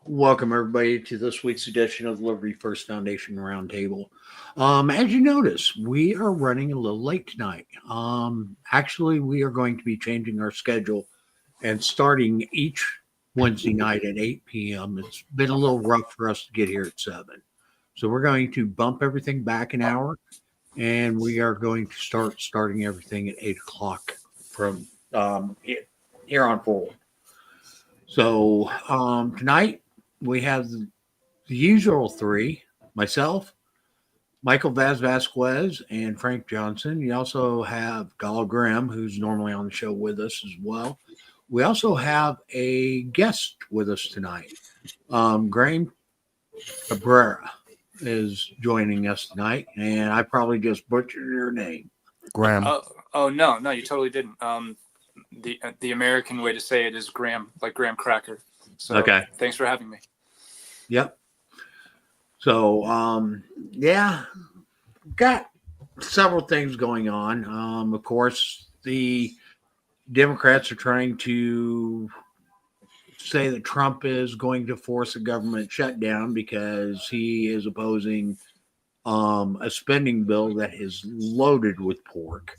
Welcome, everybody, to this week's edition of the Liberty First Foundation Roundtable. As you notice, we are running a little late tonight. Actually, we are going to be changing our schedule and starting each Wednesday night at 8 p.m. It's been a little rough for us to get here at 7. So we're going to bump everything back an hour, and we are going to starting everything at 8 o'clock from here on forward. So tonight, we have the usual three: myself, Michael Vaz Vasquez, and Frank Johnson. You also have Gala Graham, who's normally on the show with us as well. We also have a guest with us tonight. Graham Cabrera is joining us tonight, and I probably just butchered your name. Graham. Oh no, you totally didn't. The American way to say it is Graham, like Graham Cracker. So Okay. Thanks for having me. Yep. So, got several things going on. Of course, the Democrats are trying to say that Trump is going to force a government shutdown because he is opposing a spending bill that is loaded with pork,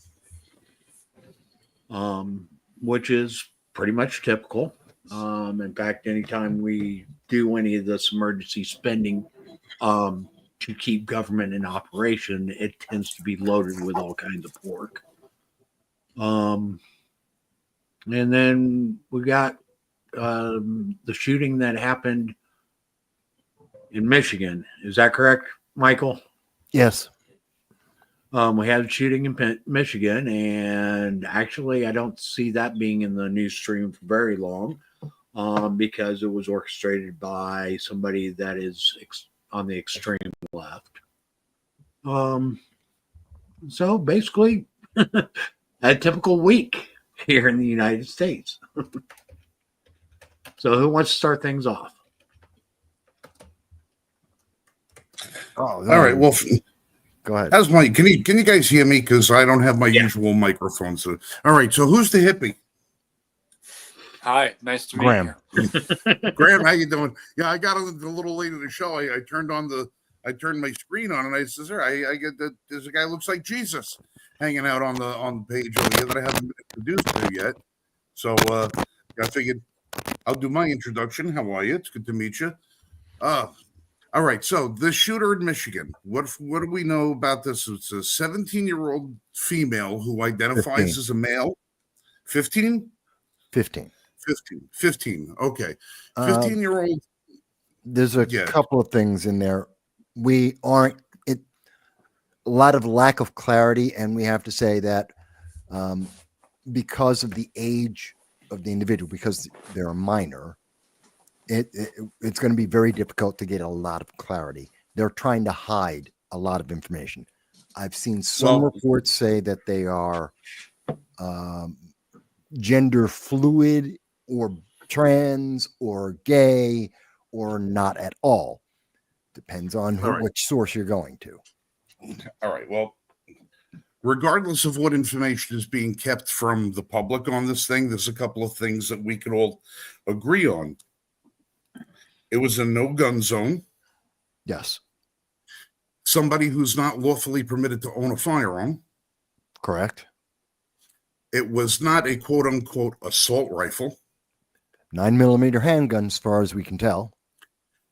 which is pretty much typical. In fact, anytime we do any of this emergency spending to keep government in operation, it tends to be loaded with all kinds of pork. And then we got the shooting that happened in Michigan. Is that correct, Michael? Yes. We had a shooting in Michigan, and actually, I don't see that being in the news stream for very long. Because it was orchestrated by somebody that is on the extreme left. So basically, a typical week here in the United States. So who wants to start things off? All right. Well, go ahead. How's my? Can you guys hear me? Because I don't have my usual microphone. So, all right. So who's the hippie? Hi, nice to meet Graham. you. Graham, how you doing? Yeah, I got a little late in the show. I turned my screen on, and I says, "Sir, I get that there's a guy who looks like Jesus hanging out on the page over here that I haven't been introduced to yet." So I figured I'll do my introduction. How are you? It's good to meet you. All right. So the shooter in Michigan. What do we know about this? It's a 17-year-old female who identifies 15. as a male. 15. 15. Okay. 15-year-old. There's a couple of things in there. We aren't a lot of lack of clarity, and we have to say that because of the age of the individual, because they're a minor, it's going to be very difficult to get a lot of clarity. They're trying to hide a lot of information. I've seen some reports say that they are gender fluid or trans or gay or not at all. Depends on which source you're going to. All right. Well, regardless of what information is being kept from the public on this thing, there's a couple of things that we can all agree on. It was a no-gun zone. Yes. Somebody who's not lawfully permitted to own a firearm. Correct. It was not a quote-unquote assault rifle. 9mm handgun, as far as we can tell.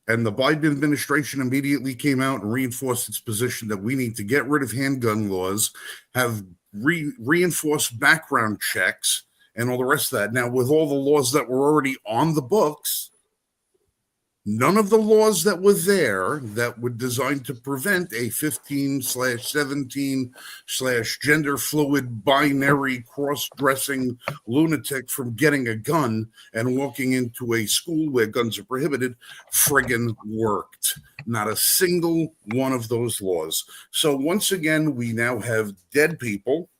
And the Biden administration immediately came out and reinforced its position that we need to get rid of handgun laws, have reinforced background checks, and all the rest of that. Now, with all the laws that were already on the books, none of the laws that were there that were designed to prevent a 15/17/gender fluid binary cross-dressing lunatic from getting a gun and walking into a school where guns are prohibited friggin' worked. Not a single one of those laws. So once again, we now have dead people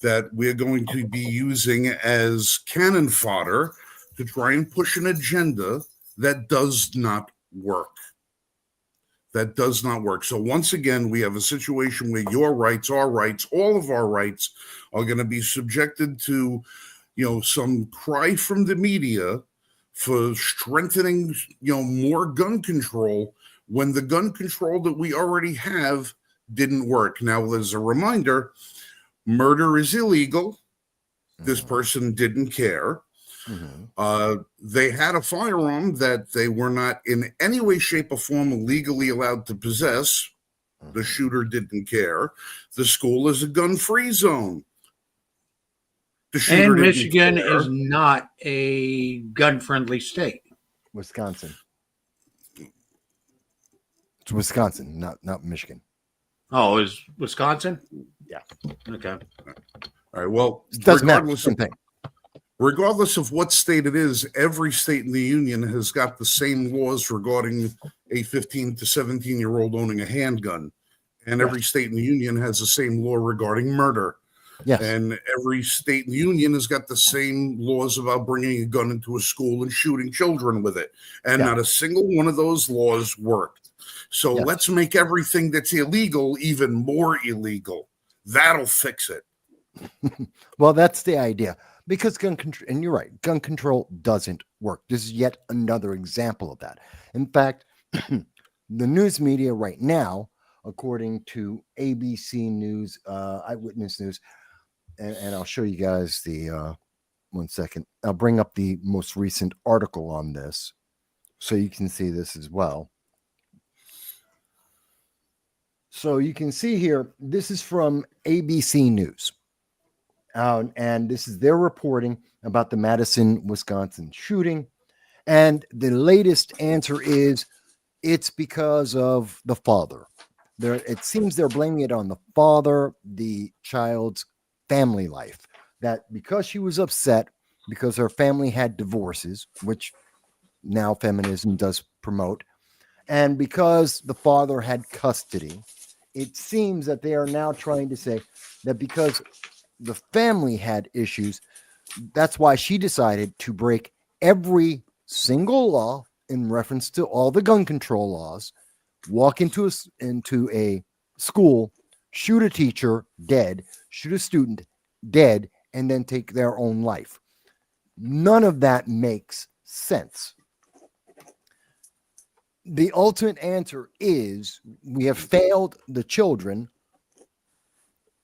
that we're going to be using as cannon fodder to try and push an agenda that does not work. That does not work. So once again, we have a situation where your rights, our rights, all of our rights are going to be subjected to, some cry from the media for strengthening, more gun control when the gun control that we already have didn't work. Now, as a reminder, murder is illegal. This person didn't care. They had a firearm that they were not in any way, shape, or form legally allowed to possess. The shooter didn't care. The school is a gun-free zone. The shooter And didn't Michigan care. is not a gun-friendly state. Wisconsin. It's Wisconsin, not Michigan. Oh, is Wisconsin? Yeah. Okay. All right. Well, It doesn't matter. Same thing. Regardless of what state it is, every state in the union has got the same laws regarding a 15 to 17-year-old owning a handgun. And every state in the union has the same law regarding murder. Yes. And every state in the union has got the same laws about bringing a gun into a school and shooting children with it. And not a single one of those laws worked. So let's make everything that's illegal even more illegal. That'll fix it. Well, that's the idea. Because gun control, and you're right, gun control doesn't work. This is yet another example of that. In fact, the news media right now, according to ABC News, Eyewitness News, and I'll show you guys the, 1 second. I'll bring up the most recent article on this so you can see this as well. So you can see here, this is from ABC News. And this is their reporting about the Madison, Wisconsin shooting. And the latest answer is it's because of the father. It seems they're blaming it on the father, the child's family life. That because she was upset, because her family had divorces, which now feminism does promote, and because the father had custody, it seems that they are now trying to say that because the family had issues, that's why she decided to break every single law in reference to all the gun control laws, walk into a school, shoot a teacher dead, shoot a student dead, and then take their own life. None of that makes sense. The ultimate answer is we have failed the children.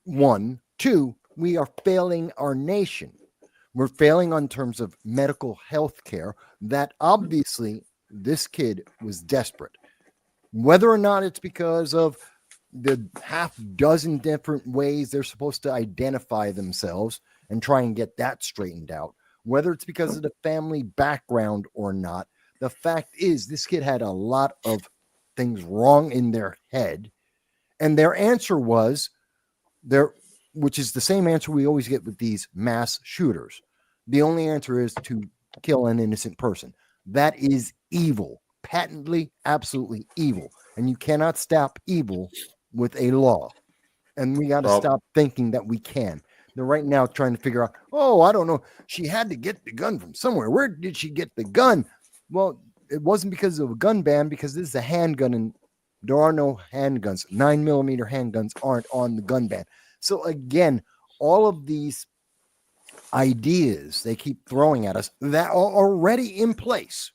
1, 2, we are failing our nation. We're failing on terms of medical health care that obviously this kid was desperate. Whether or not it's because of the half dozen different ways they're supposed to identify themselves and try and get that straightened out, whether it's because of the family background or not, the fact is this kid had a lot of things wrong in their head. And their answer was which is the same answer we always get with these mass shooters. The only answer is to kill an innocent person. That is evil, patently, absolutely evil. And you cannot stop evil with a law. And we got to stop thinking that we can. They're right now trying to figure out, I don't know. She had to get the gun from somewhere. Where did she get the gun? Well, it wasn't because of a gun ban, because this is a handgun and there are no handguns. 9mm handguns aren't on the gun ban. So again, all of these ideas they keep throwing at us that are already in place.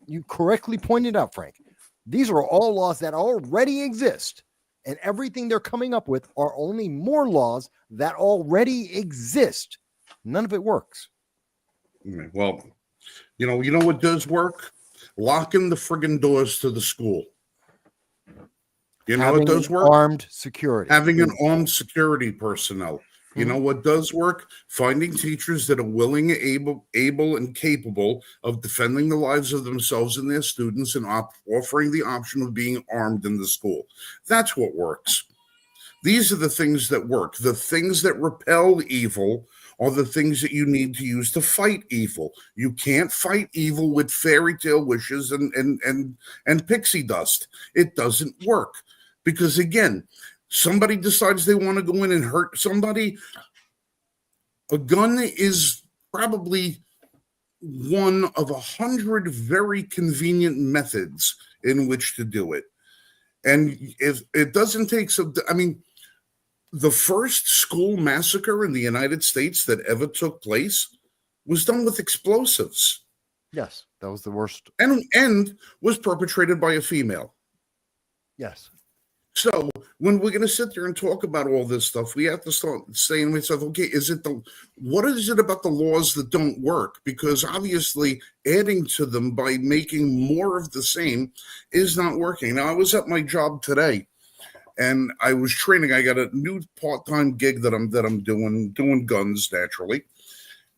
You correctly pointed out, Frank. These are all laws that already exist. And everything they're coming up with are only more laws that already exist. None of it works. Well, you know what does work? Locking the friggin' doors to the school. You know what does work? Armed security. Having an armed security personnel. You know what does work? Finding teachers that are willing, able, and capable of defending the lives of themselves and their students and offering the option of being armed in the school. That's what works. These are the things that work. The things that repel evil are the things that you need to use to fight evil. You can't fight evil with fairy tale wishes and pixie dust. It doesn't work. Because again, somebody decides they want to go in and hurt somebody. A gun is probably one of 100 very convenient methods in which to do it. And if it doesn't take the first school massacre in the United States that ever took place was done with explosives. Yes, that was the worst. and was perpetrated by a female. Yes. So when we're going to sit there and talk about all this stuff, we have to start saying to ourselves, okay, what is it about the laws that don't work? Because obviously adding to them by making more of the same is not working. Now, I was at my job today and I was training. I got a new part-time gig that I'm doing guns naturally.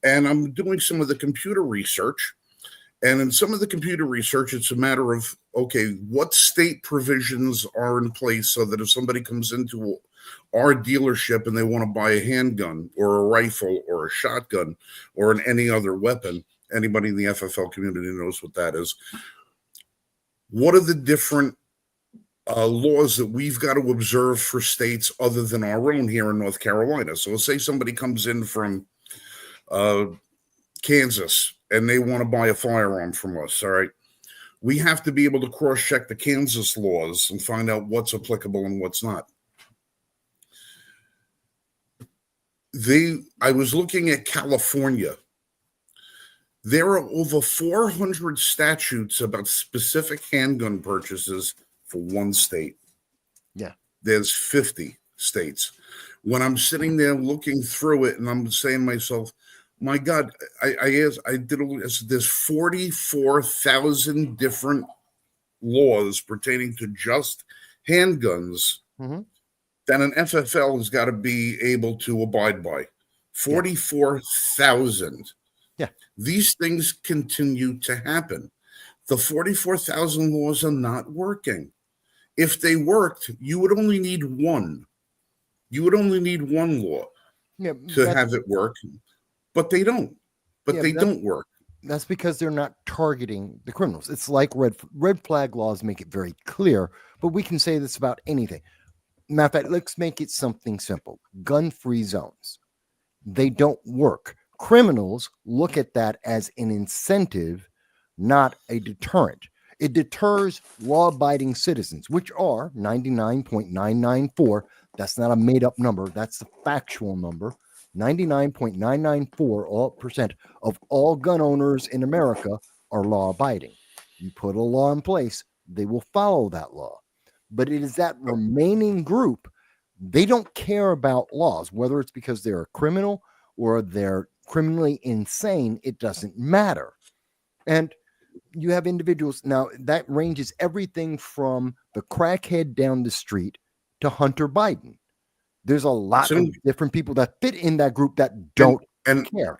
And I'm doing some of the computer research. And in some of the computer research, it's a matter of, okay, what state provisions are in place so that if somebody comes into our dealership and they want to buy a handgun or a rifle or a shotgun or any other weapon, anybody in the FFL community knows what that is. What are the different laws that we've got to observe for states other than our own here in North Carolina? So let's say somebody comes in from Kansas and they want to buy a firearm from us. All right. We have to be able to cross-check the Kansas laws and find out what's applicable and what's not. I was looking at California. There are over 400 statutes about specific handgun purchases for one state. Yeah. There's 50 states. When I'm sitting there looking through it and I'm saying to myself, my God, there's 44,000 different laws pertaining to just handguns that an FFL has got to be able to abide by. 44,000. Yeah. These things continue to happen. The 44,000 laws are not working. If they worked, you would only need one. You would only need one law to have it work. But they don't. They don't work. That's because they're not targeting the criminals. It's like red flag laws make it very clear, but we can say this about anything. Matter of fact, let's make it something simple. Gun-free zones. They don't work. Criminals look at that as an incentive, not a deterrent. It deters law-abiding citizens, which are 99.994. That's not a made-up number. That's the factual number. 99.994% of all gun owners in America are law-abiding. You put a law in place, they will follow that law. But it is that remaining group, they don't care about laws, whether it's because they're a criminal or they're criminally insane, it doesn't matter. And you have individuals, now that ranges everything from the crackhead down the street to Hunter Biden. There's a lot of different people that fit in that group that don't care.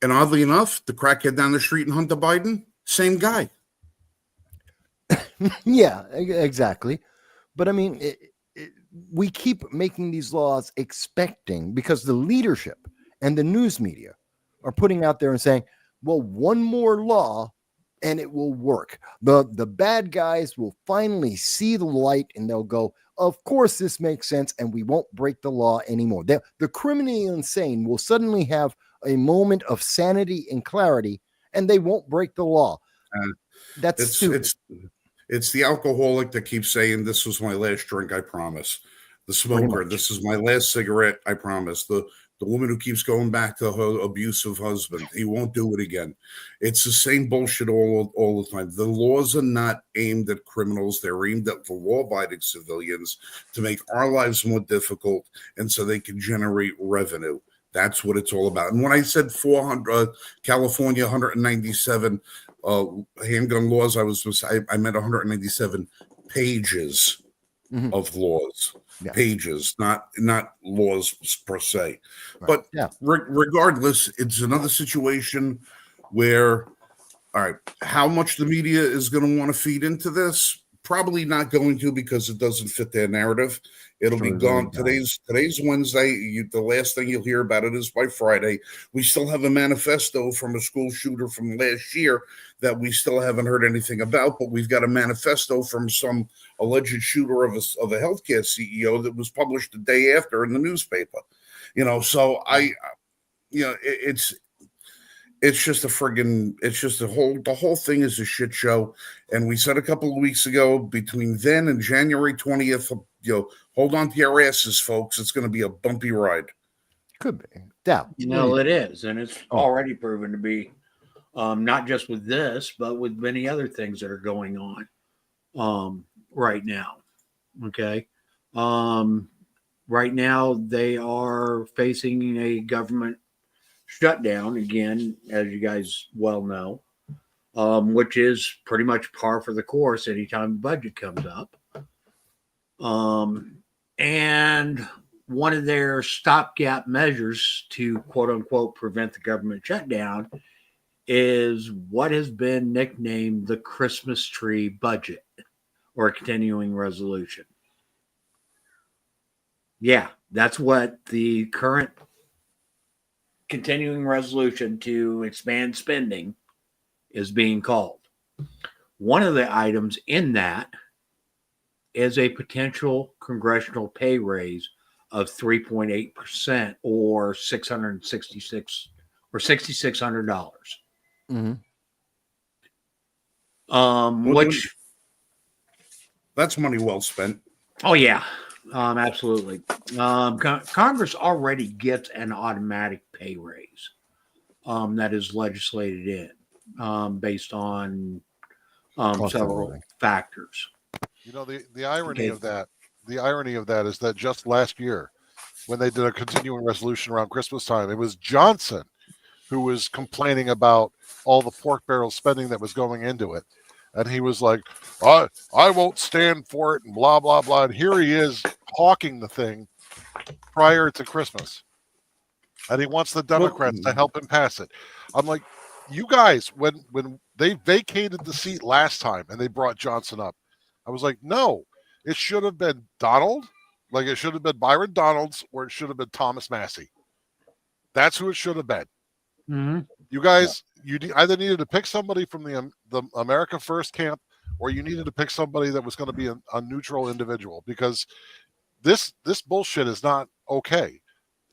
And oddly enough, the crackhead down the street and Hunter Biden, same guy. Yeah, exactly. But I mean, we keep making these laws expecting, because the leadership and the news media are putting out there and saying, well, one more law and it will work. The bad guys will finally see the light and they'll go, of course, this makes sense, and we won't break the law anymore. The criminally insane will suddenly have a moment of sanity and clarity, and they won't break the law. That's stupid. It's the alcoholic that keeps saying, this was my last drink, I promise. The smoker, this is my last cigarette, I promise. The woman who keeps going back to her abusive husband, he won't do it again. It's the same bullshit all the time. The laws are not aimed at criminals. They're aimed at the law-abiding civilians to make our lives more difficult and so they can generate revenue. That's what it's all about. And when I said 400, California, 197 handgun laws, I meant 197 pages of laws. Yeah. Pages, not laws per se. Right. But regardless, it's another situation where, all right, how much the media is going to want to feed into this? Probably not going to, because it doesn't fit their narrative. It'll be gone. Today's Wednesday. The last thing you'll hear about it is by Friday. We still have a manifesto from a school shooter from last year that we still haven't heard anything about, but we've got a manifesto from some alleged shooter of a healthcare CEO that was published the day after in the newspaper. So it's just the whole thing is a shit show. And we said a couple of weeks ago, between then and January 20th, hold on to your asses, folks. It's going to be a bumpy ride. Could be. Yeah. It is. And it's already proven to be not just with this, but with many other things that are going on right now. Okay. Right now, they are facing a government shutdown again, as you guys well know, which is pretty much par for the course anytime the budget comes up. And one of their stopgap measures to quote unquote prevent the government shutdown is what has been nicknamed the Christmas tree budget or a continuing resolution. Yeah, that's what the current continuing resolution to expand spending is being called. One of the items in that is a potential congressional pay raise of 3.8% or $666 or $6,600. Mhm. Which That's money well spent. oh yeah, absolutely. Congress already gets an automatic pay raise that is legislated in based on Cost of several living. factors. You know, the irony Okay. of that, is that just last year, when they did a continuing resolution around Christmas time, it was Johnson who was complaining about all the pork barrel spending that was going into it. And he was like, I won't stand for it and blah, blah, blah. And here he is hawking the thing prior to Christmas. And he wants the Democrats to help him pass it. I'm like, you guys, when they vacated the seat last time and they brought Johnson up, I was like, no, it should have been Donald. Like it should have been Byron Donalds or it should have been Thomas Massey. That's who it should have been. Mm-hmm. You guys, you either needed to pick somebody from the America First camp, or you needed to pick somebody that was going to be a neutral individual, because this bullshit is not okay.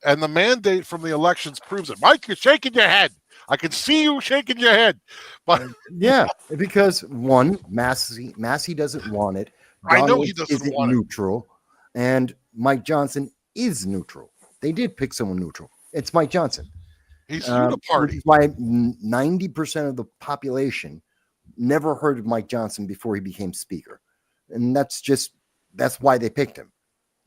And the mandate from the elections proves it. Mike, you're shaking your head. I can see you shaking your head. But Yeah, because one, Massey doesn't want it. I know he Donald doesn't isn't want it. neutral, and Mike Johnson is neutral. They did pick someone neutral. It's Mike Johnson. He's Which uniparty. is why 90% of the population never heard of Mike Johnson before he became speaker. And that's why they picked him.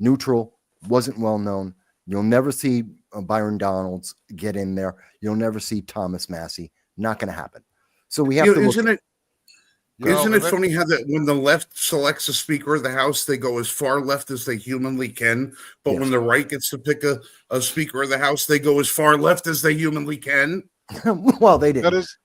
Neutral, wasn't well known. You'll never see Byron Donalds get in there. You'll never see Thomas Massey. Not going to happen. So we have to look. Isn't it funny how that when the left selects a Speaker of the House, they go as far left as they humanly can, but when the right gets to pick a Speaker of the House, they go as far left as they humanly can? Well, they didn't. That is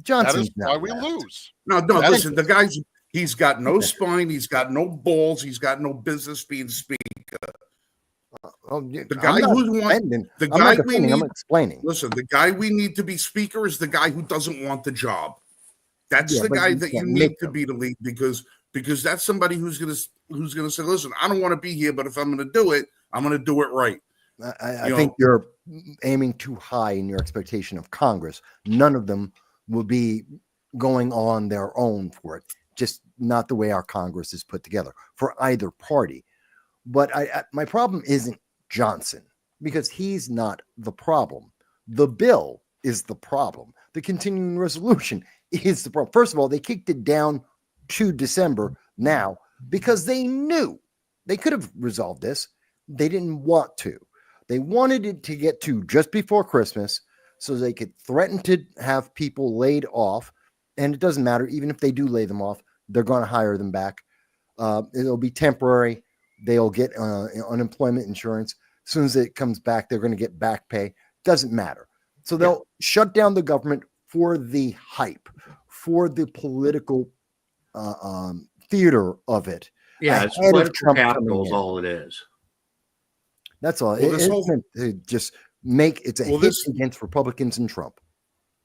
Johnson's why not we left. lose. No, listen, the guy's he's got no spine, he's got no balls, he's got no business being Speaker. The guy I'm explaining. Listen, the guy we need to be Speaker is the guy who doesn't want the job. That's the but guy you that you can't need make to him. be the lead because that's somebody who's gonna say, listen, I don't want to be here, but if I'm gonna do it, I'm gonna do it right. I think you're aiming too high in your expectation of Congress. None of them will be going on their own for it. Just not the way our Congress is put together for either party. But my problem isn't Johnson, because he's not the problem. The bill is the problem. The continuing resolution is the problem. First of all, they kicked it down to December now because they knew they could have resolved this. They didn't want to. They wanted it to get to just before Christmas so they could threaten to have people laid off. And it doesn't matter. Even if they do lay them off, they're going to hire them back. It'll be temporary. They'll get unemployment insurance. As soon as it comes back, they're going to get back pay. Doesn't matter. So they'll shut down the government for the hype, for the political theater of it. Yeah, it's ahead of political Trump coming capital is in. all it is. That's all. Well, It's meant to just make it's a hit against Republicans and Trump.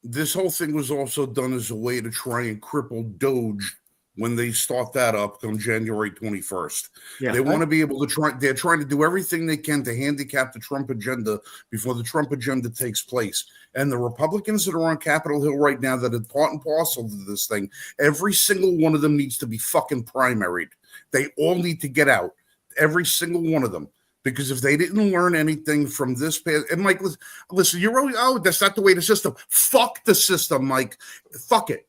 This whole thing was also done as a way to try and cripple Doge when they start that up on January 21st. Yeah. They want to be able to they're trying to do everything they can to handicap the Trump agenda before the Trump agenda takes place. And the Republicans that are on Capitol Hill right now that are part and parcel to this thing, every single one of them needs to be fucking primaried. They all need to get out. Every single one of them. Because if they didn't learn anything from this past, and Mike, listen, you're really, oh, that's not the way the system. Fuck the system, Mike. Fuck it.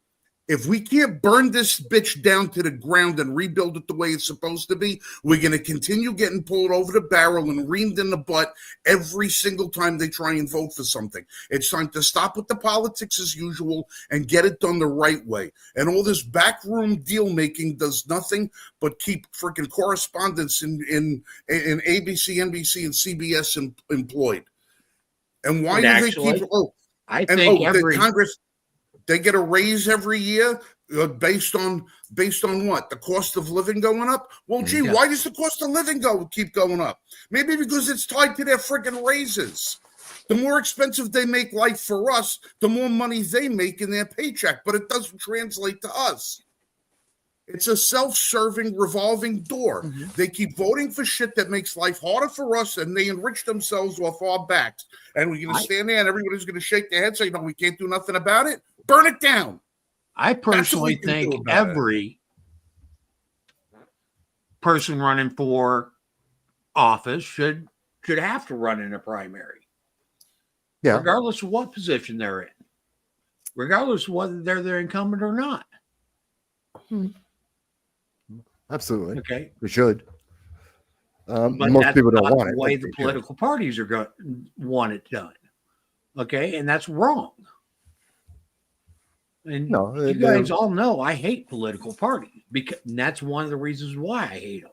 If we can't burn this bitch down to the ground and rebuild it the way it's supposed to be, we're going to continue getting pulled over the barrel and reamed in the butt every single time they try and vote for something. It's time to stop with the politics as usual and get it done the right way. And all this backroom deal making does nothing but keep freaking correspondents in ABC, NBC, and CBS employed. And why And do actually, they keep? Oh, I and think the Congress. They get a raise every year based on what? The cost of living going up? Well, gee, Yeah. why does the cost of living keep going up? Maybe because it's tied to their freaking raises. The more expensive they make life for us, the more money they make in their paycheck, but it doesn't translate to us. It's a self-serving revolving door. Mm-hmm. They keep voting for shit that makes life harder for us, and they enrich themselves off our backs. And we're going to stand there, and everybody's going to shake their head, say, "No, we can't do nothing about it." Burn it down. I That's what personally we can do think about it. every person running for office should have to run in a primary, Yeah, regardless of what position they're in, regardless of whether they're the incumbent or not. absolutely. Okay, We should. but Most that's people don't not want the it. way but the they do. political parties are going want it done. Okay, and that's wrong. And No, you they're- guys all know I hate political parties because and that's one of the reasons why I hate them.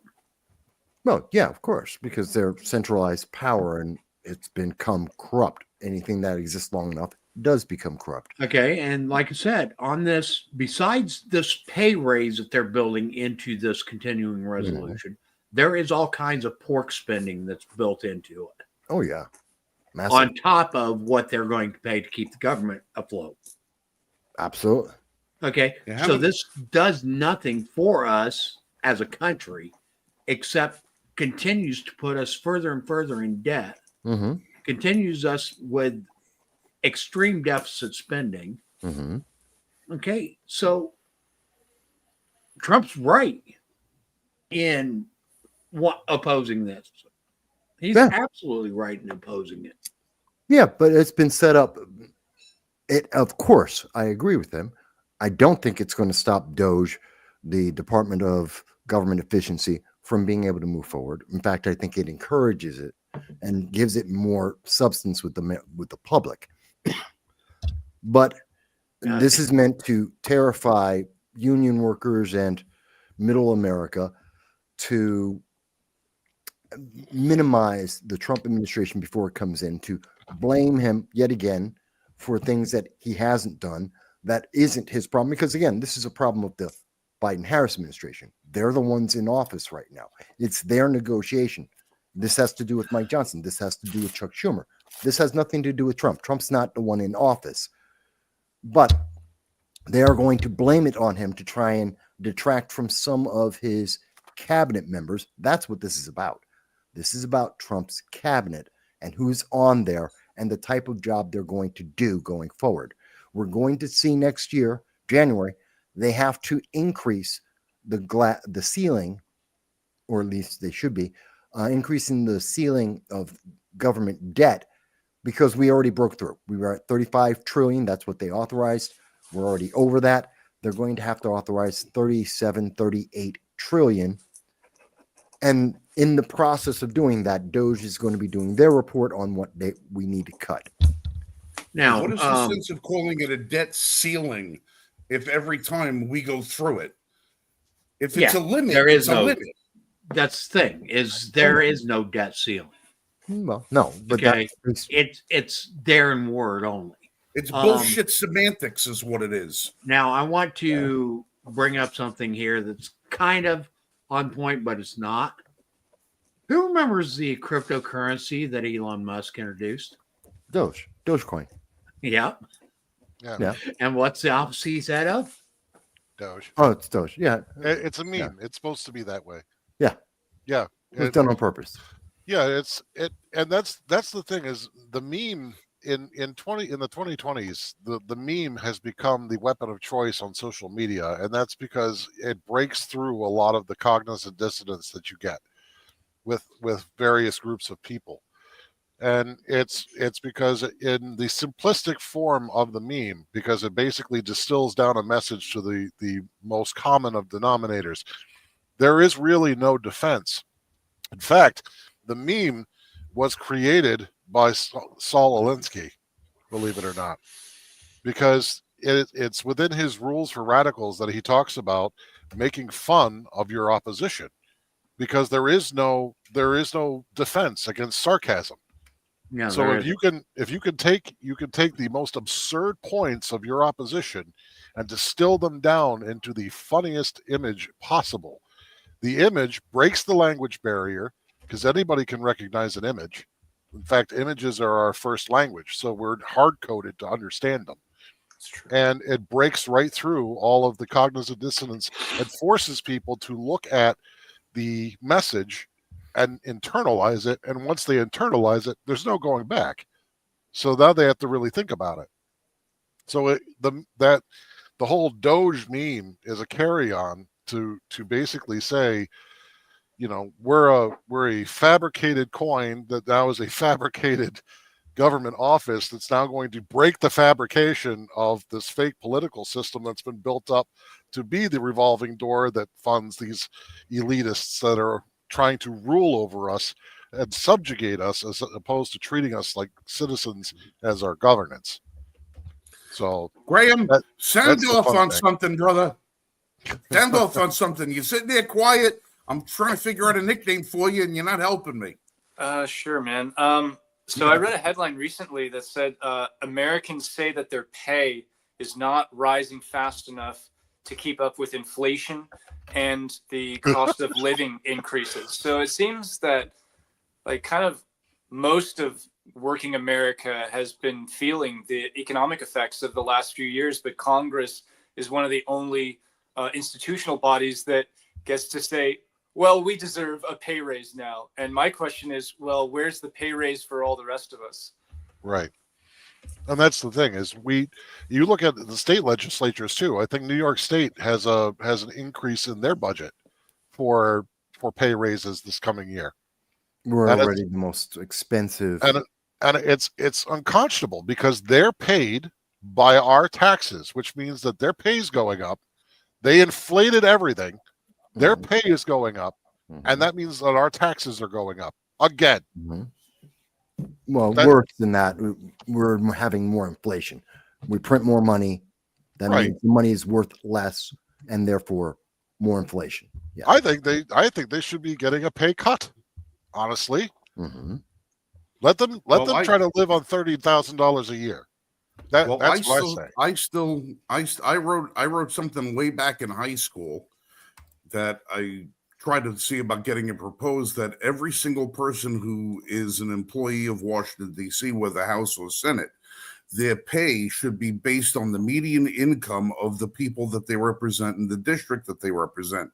Well, yeah, of course, because they're centralized power and it's become corrupt. Anything that exists long enough does become corrupt. Okay, and like I said, on this, besides this pay raise that they're building into this continuing resolution, there is all kinds of pork spending that's built into it, Oh yeah, massive. on top of what they're going to pay to keep the government afloat. Absolutely. Okay, Yeah, so this does nothing for us as a country, except continues to put us further and further in debt, Mm-hmm. continues us with extreme deficit spending. Mm-hmm. Okay, so Trump's right in opposing this. He's Yeah. absolutely right in opposing it. Yeah, but it's been set up. Of course, I agree with him. I don't think it's going to stop Doge, the Department of Government Efficiency, from being able to move forward. In fact, I think it encourages it and gives it more substance with the public. But Yeah. this is meant to terrify union workers and middle America to minimize the Trump administration before it comes in, to blame him yet again for things that he hasn't done. That isn't his problem. Because again, this is a problem of the Biden-Harris administration. They're the ones in office right now. It's their negotiation. This has to do with Mike Johnson. This has to do with Chuck Schumer. This has nothing to do with Trump. Trump's not the one in office. But they are going to blame it on him to try and detract from some of his cabinet members. That's what this is about. This is about Trump's cabinet and who's on there and the type of job they're going to do going forward. We're going to see next year, January, they have to increase the ceiling, or at least they should be, increasing the ceiling of government debt, because we already broke through. We were at 35 trillion. That's what they authorized. We're already over that. They're going to have to authorize 37, 38 trillion. And in the process of doing that, Doge is going to be doing their report on what we need to cut. Now, what is the sense of calling it a debt ceiling if every time we go through it? If it's a limit, there is it's no a limit. That's the thing, is there is no debt ceiling. Well, no, but Okay. that's It's there in word only. It's bullshit semantics is what it is. Now, I want to bring up something here that's kind of on point, but it's not. Who remembers the cryptocurrency that Elon Musk introduced? Dogecoin. Yep. Yeah. And what's the opposite he said of? Doge. Oh, it's Doge. Yeah. It's a meme. Yeah. It's supposed to be that way. Yeah. Yeah. It was done on purpose. Yeah, and that's the thing, is the meme in the 2020s, the meme has become the weapon of choice on social media, and that's because it breaks through a lot of the cognizant dissonance that you get with various groups of people. And it's because in the simplistic form of the meme, because it basically distills down a message to the most common of denominators, there is really no defense. In fact, the meme was created by Saul Alinsky, believe it or not, because it's within his rules for radicals that he talks about making fun of your opposition, because there is no defense against sarcasm. Yeah. So if you can take the most absurd points of your opposition and distill them down into the funniest image possible, the image breaks the language barrier because anybody can recognize an image. In fact, images are our first language, so we're hard coded to understand them. That's true. And it breaks right through all of the cognitive dissonance and forces people to look at the message and internalize it. And once they internalize it, there's no going back. So now they have to really think about it. So the whole Doge meme is a carry-on to basically say, we're a fabricated coin that now is a fabricated government office that's now going to break the fabrication of this fake political system that's been built up to be the revolving door that funds these elitists that are trying to rule over us and subjugate us, as opposed to treating us like citizens as our governance. So, Graham, sound that's the off fun on thing. something, brother. Sound off on something. You're sitting there quiet. I'm trying to figure out a nickname for you, and you're not helping me. Sure, man. So I read a headline recently that said Americans say that their pay is not rising fast enough to keep up with inflation and the cost of living increases. So it seems that kind of most of working America has been feeling the economic effects of the last few years, but Congress is one of the only institutional bodies that gets to say, well, we deserve a pay raise now. And my question is, well, where's the pay raise for all the rest of us? Right. And that's the thing is you look at the state legislatures too. I think New York State has an increase in their budget for pay raises this coming year. We're And already the most expensive. And it's unconscionable because they're paid by our taxes, which means that their pay is going up. They inflated everything. Their pay is going up, and that means that our taxes are going up again. Well, worse than that, we're having more inflation. We print more money. That means the money is worth less, and therefore more inflation. Yeah, I think they should be getting a pay cut. Honestly, let them try to live on $30,000 a year. That's what I say. I wrote something way back in high school that I tried to see about getting it proposed, that every single person who is an employee of Washington, D.C., whether House or Senate, their pay should be based on the median income of the people that they represent in the district that they represent.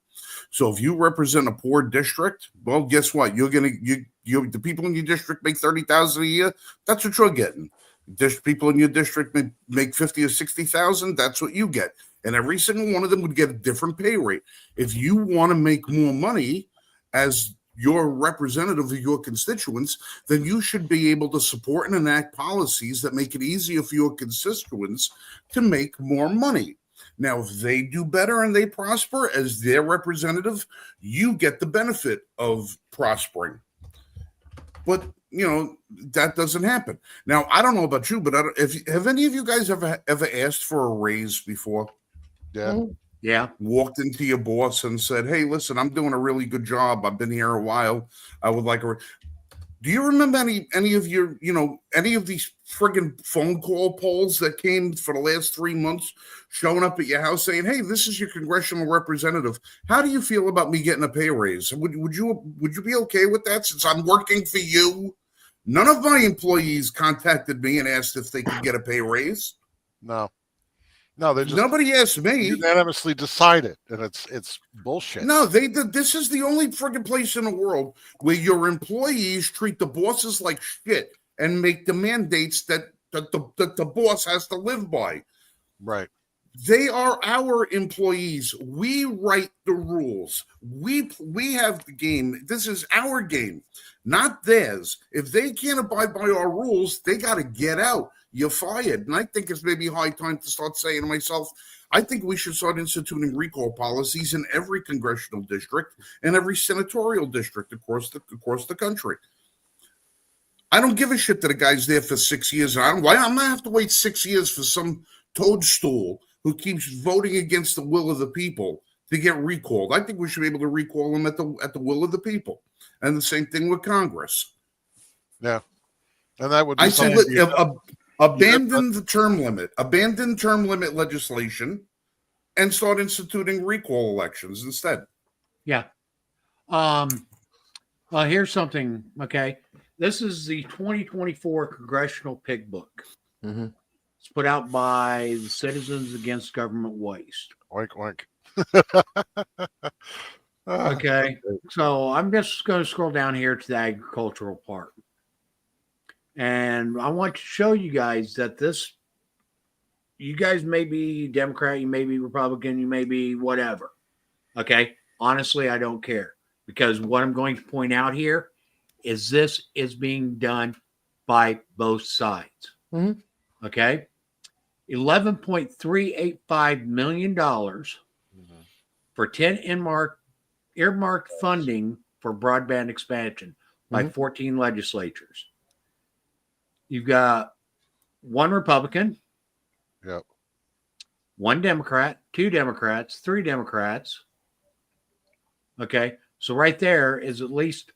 So if you represent a poor district, well, guess what? The people in your district make $30,000 a year. That's what you're getting. People in your district make $50,000 or $60,000. That's what you get. And every single one of them would get a different pay rate. If you want to make more money as your representative of your constituents, then you should be able to support and enact policies that make it easier for your constituents to make more money. Now, if they do better and they prosper as their representative, you get the benefit of prospering. But, that doesn't happen. Now, I don't know about you, but have any of you guys ever asked for a raise before? Yeah. Walked into your boss and said, hey, listen, I'm doing a really good job. I've been here a while. I would like a. Do you remember any of your, any of these friggin' phone call polls that came for the last 3 months showing up at your house saying, hey, this is your congressional representative. How do you feel about me getting a pay raise? Would you be okay with that since I'm working for you? None of my employees contacted me and asked if they could get a pay raise. No, they just nobody asked me. Unanimously decided, and it's bullshit. No, they did. This is the only friggin' place in the world where your employees treat the bosses like shit and make the mandates that the boss has to live by. Right. They are our employees. We write the rules. We have the game. This is our game, not theirs. If they can't abide by our rules, they got to get out. You're fired. And I think it's maybe high time to start saying to myself, I think we should start instituting recall policies in every congressional district and every senatorial district across the country. I don't give a shit that a guy's there for 6 years. I'm gonna have to wait 6 years for some toadstool who keeps voting against the will of the people to get recalled. I think we should be able to recall him at the will of the people. And the same thing with Congress. Yeah. And that would be I say abandon term limit legislation and start instituting recall elections instead. Yeah. Well, here's something. Okay. This is the 2024 Congressional Pig Book. Mm-hmm. It's put out by the Citizens Against Government Waste. Oink, oink. Okay. So I'm just going to scroll down here to the agricultural part. And I want to show you guys that you guys may be Democrat, you may be Republican, you may be whatever. Okay. Honestly, I don't care, because what I'm going to point out here is this is being done by both sides. Mm-hmm. Okay. $11.385 million for 10 earmarked funding for broadband expansion by 14 legislatures. You've got one Republican, Yep. one Democrat, two Democrats, three Democrats. Okay. So right there is at least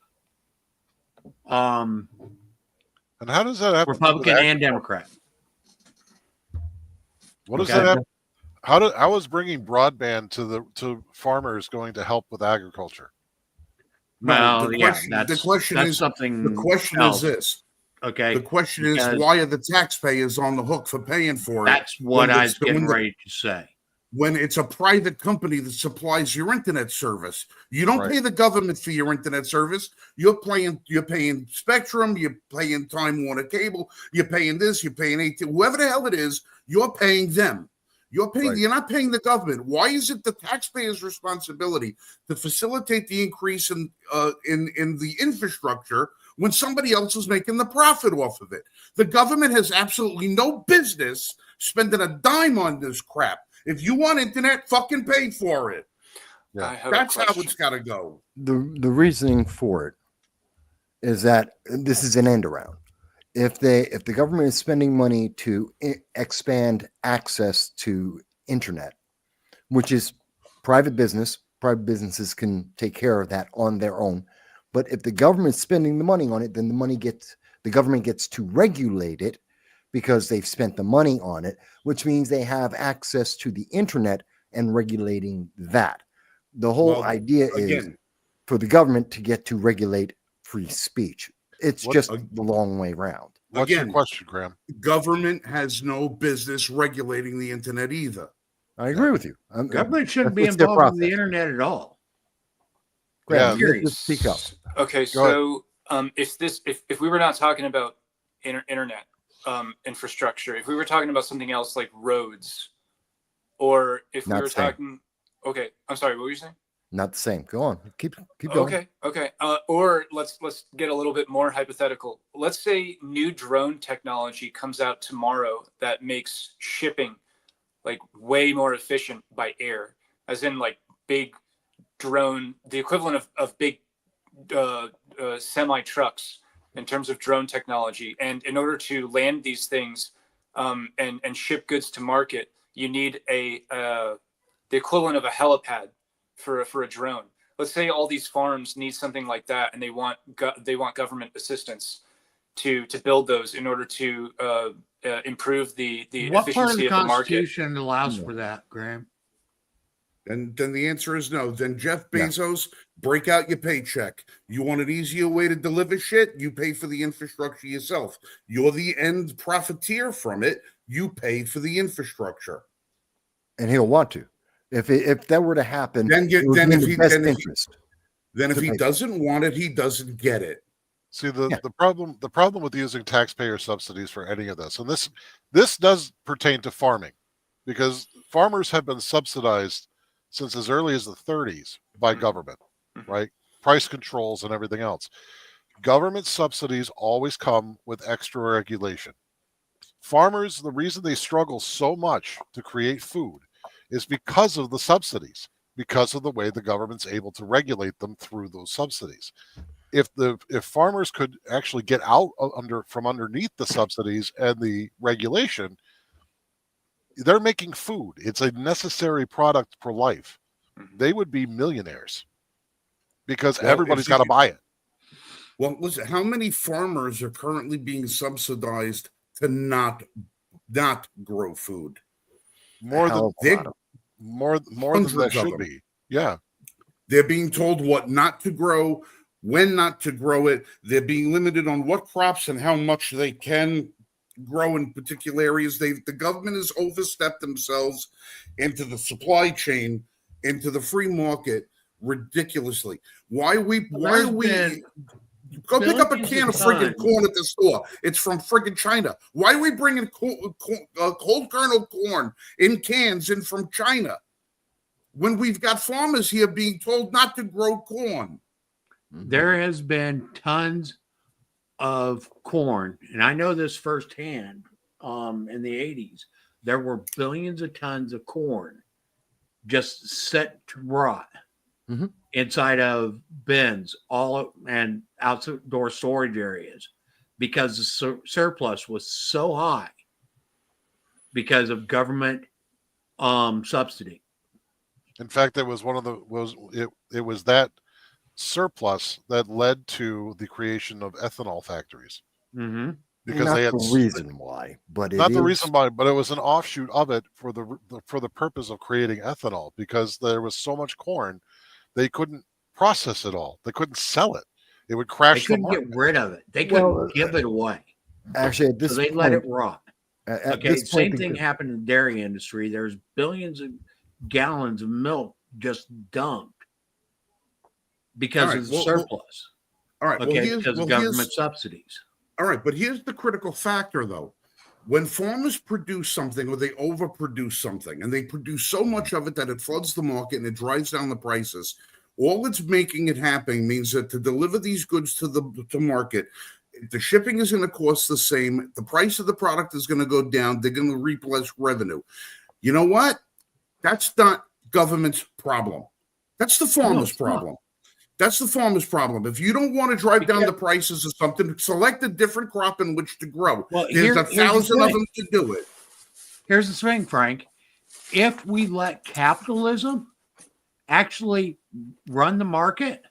And how does that happen? Republican and Democrat. What does Okay. that happen? How is bringing broadband to farmers going to help with agriculture? Well, the yeah, question, that's the question that's is something. the question else. is this. Okay. The question because is, why are the taxpayers on the hook for paying for it? That's what I was getting when the- ready to say. When it's a private company that supplies your internet service, you don't Right. pay the government for your internet service. You're paying Spectrum, you're paying Time Warner Cable, you're paying this, you're paying AT, whoever the hell it is, you're paying them. You're paying. Right. You're not paying the government. Why is it the taxpayer's responsibility to facilitate the increase in the infrastructure when somebody else is making the profit off of it? The government has absolutely no business spending a dime on this crap. If you want internet, fucking pay for it. Yeah. I have That's a how question. it's got to go. The reasoning for it is that this is an end around. If the government is spending money to expand access to internet, which is private businesses can take care of that on their own. But if the government's spending the money on it, then the government gets to regulate it because they've spent the money on it, which means they have access to the internet and regulating that. The whole idea is for the government to get to regulate free speech. It's just the long way round. What's your question, Graham? Government has no business regulating the internet either. I agree with you. Government shouldn't be It's their involved in the process. internet at all. Graham, Yeah. let's just speak up. Okay, so if we were not talking about internet infrastructure, if we were talking about something else like roads, or if we Not were the same. talking, okay, I'm sorry, what were you saying? Not the same. Go on. Keep going. Okay. Or let's get a little bit more hypothetical. Let's say new drone technology comes out tomorrow that makes shipping like way more efficient by air, as in like big drone, the equivalent of big semi trucks in terms of drone technology. And in order to land these things and ship goods to market, you need the equivalent of a helipad for a drone. Let's say all these farms need something like that, and they want government assistance to build those in order to improve the What part of efficiency the of the market. Constitution allows for that, Graham? And then the answer is no. Then Jeff Bezos, break out your paycheck. You want an easier way to deliver shit? You pay for the infrastructure yourself. You're the end profiteer from it. You pay for the infrastructure. And he'll want to. If that were to happen, Then it would be in the best interest. If he doesn't want it, he doesn't get it. See, the problem with using taxpayer subsidies for any of this, and this does pertain to farming. because farmers have been subsidized since as early as the 30s by government, right? Price controls and everything else. Government subsidies always come with extra regulation. Farmers, the reason they struggle so much to create food is because of the subsidies, because of the way the government's able to regulate them through those subsidies. If farmers could actually get out from underneath the subsidies and the regulation, they're making food. It's a necessary product for life. They would be millionaires because everybody's got to buy it. Well, listen, how many farmers are currently being subsidized to not grow food? More than Hundreds that of should them. be. Yeah. They're being told what not to grow, when not to grow it. They're being limited on what crops and how much they can grow in particular areas. The government has overstepped themselves into the supply chain, into the free market ridiculously. Why are we go pick up a can of friggin' corn at the store? It's from friggin' China. Why are we bringing cold kernel corn in cans in from China when we've got farmers here being told not to grow corn? There has been tons of corn, and I know this firsthand. In the 80s, there were billions of tons of corn just set to rot inside of bins, and outdoor storage areas, because the surplus was so high because of government subsidy. In fact, it was it was that surplus that led to the creation of ethanol factories. Because not they had the reason why, but not the reason why, but it was an offshoot of it for the purpose of creating ethanol, because there was so much corn, they couldn't process it all. They couldn't sell it. It would crash. They couldn't get rid of it. They couldn't give it away. Actually, at this so they point, let it rot. Okay, same thing happened in the dairy industry. There's billions of gallons of milk just dumped because of the surplus. All right. Because of government subsidies. All right, but here's the critical factor, though. When farmers produce something or they overproduce something and they produce so much of it that it floods the market and it drives down the prices, all it's making it happen means that to deliver these goods to market, the shipping is going to cost the same. The price of the product is going to go down. They're going to reap less revenue. You know what? That's not government's problem. That's the farmer's problem. That's the farmer's problem. If you don't want to drive down the prices of something, select a different crop in which to grow. There's 1,000 of them to do it. Here's the thing, Frank. If we let capitalism actually run the market,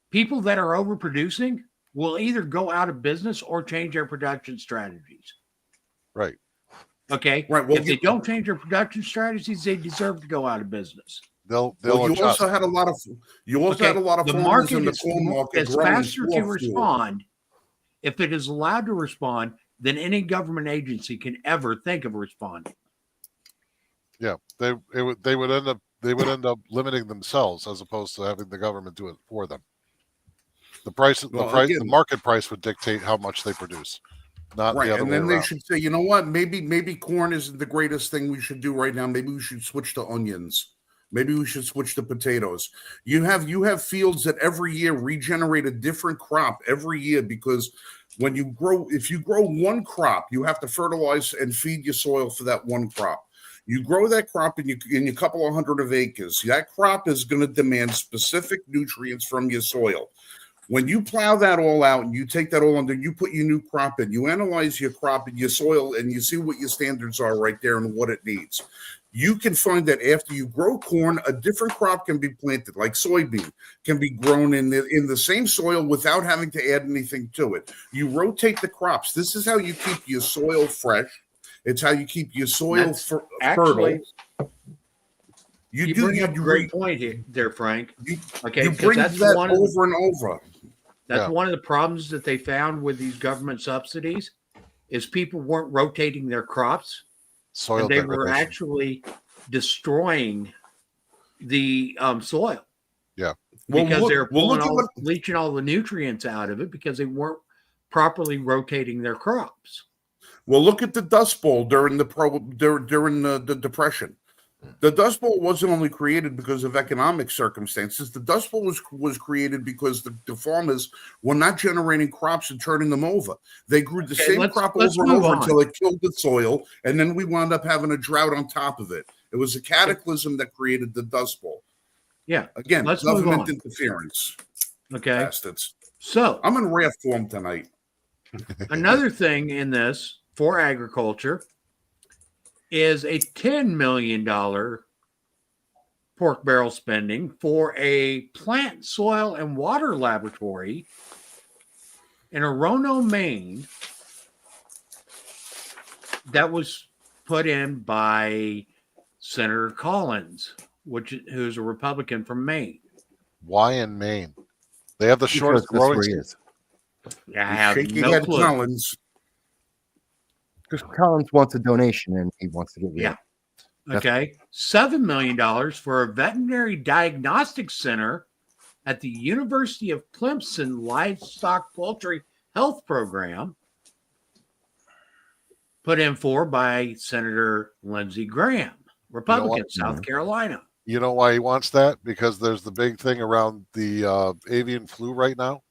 people that are overproducing will either go out of business or change their production strategies. Right. Okay. Right. Well, if they don't change their production strategies, they deserve to go out of business. You also had a lot of the farmers market in the corn market is faster to respond. If it is allowed to respond, than any government agency can ever think of responding. Yeah, they would end up limiting themselves as opposed to having the government do it for them. The market price would dictate how much they produce. Not right, the other and way then around. they should say, you know what? Maybe corn isn't the greatest thing we should do right now. Maybe we should switch to onions. Maybe we should switch to potatoes. You have fields that every year regenerate a different crop every year, because if you grow one crop, you have to fertilize and feed your soil for that one crop. You grow that crop in a couple of hundred of acres. That crop is going to demand specific nutrients from your soil. When you plow that all out and you take that all under, you put your new crop in, you analyze your crop and your soil, and you see what your standards are right there and what it needs. You can find that after you grow corn, a different crop can be planted, like soybean, can be grown in the same soil without having to add anything to it. You rotate the crops. This is how you keep your soil fresh. It's how you keep your soil fertile. You bring up a great point here, there, Frank. You bring that over and over. That's one of the problems that they found with these government subsidies is people weren't rotating their crops. Soil they were actually destroying the soil. Yeah. Because they're leaching all the nutrients out of it because they weren't properly rotating their crops. Well, look at the Dust Bowl during the Depression. The Dust Bowl wasn't only created because of economic circumstances. The Dust Bowl was created because the farmers were not generating crops and turning them over. They grew the same crop let's over and move over on. until it killed the soil, and then we wound up having a drought on top of it. It was a cataclysm that created the Dust Bowl. Yeah. Again, Let's move government on. interference. Okay. Bastards. So I'm in rare form tonight. another thing in this for agriculture is a $10 million pork barrel spending for a plant, soil, and water laboratory in Orono, Maine, that was put in by Senator Collins, who's a Republican from Maine. Why in Maine? They have the shortest Because that's growing where he season. is. I have Shake your no head, clue. Collins. Because Collins wants a donation and he wants to get rid Yeah. of it. Okay. $7 million for a veterinary diagnostic center at the University of Clemson Livestock Poultry Health Program, put in for by Senator Lindsey Graham, Republican, South Carolina. You know why he wants that? Because there's the big thing around the avian flu right now.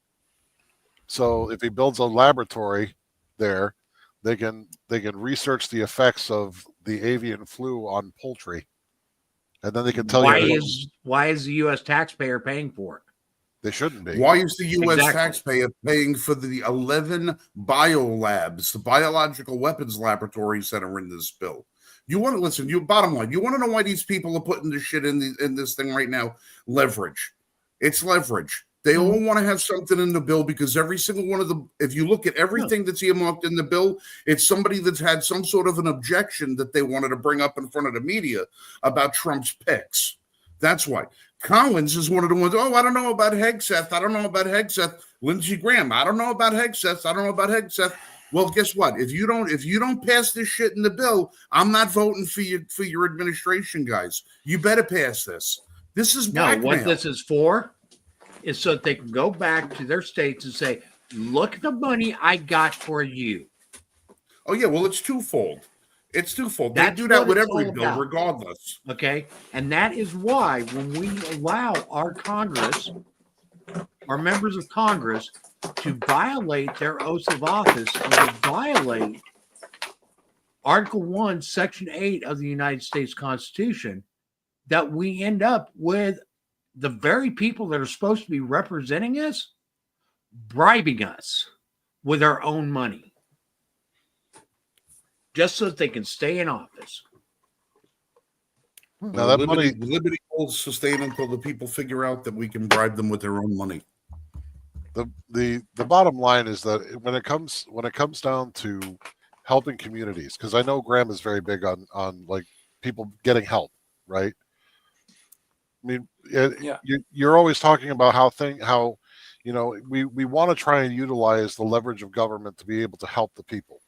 So if he builds a laboratory there, they can research the effects of the avian flu on poultry, and then they can tell you Why is the U.S. taxpayer paying for it? they shouldn't be. Why is the U.S. Exactly. taxpayer paying for the 11 biolabs, the biological weapons laboratories that are in this bill? You want to listen? Bottom line, you want to know why these people are putting this shit in this thing right now? Leverage. It's leverage. They all want to have something in the bill because every single one of them, if you look at everything that's earmarked in the bill, it's somebody that's had some sort of an objection that they wanted to bring up in front of the media about Trump's picks. That's why. Collins is one of the ones, I don't know about Hegseth. I don't know about Hegseth. Lindsey Graham, I don't know about Hegseth. I don't know about Hegseth. Well, guess what? If you don't pass this shit in the bill, I'm not voting for your administration, guys. You better pass this. This is blackmail. What this is for is so that they can go back to their states and say, look at the money I got for you. Oh, yeah. Well, it's twofold. They That's do that what with it's every all bill, about. regardless. Okay. And that is why when we allow our Congress, our members of Congress, to violate their oaths of office and to violate Article 1, Section 8 of the United States Constitution, that we end up with the very people that are supposed to be representing us bribing us with our own money just so that they can stay in office. Now that liberty will sustain until the people figure out that we can bribe them with their own money. The bottom line is that when it comes down to helping communities, because I know Graham is very big on like people getting help, right? I mean, you're always talking about how we want to try and utilize the leverage of government to be able to help the people,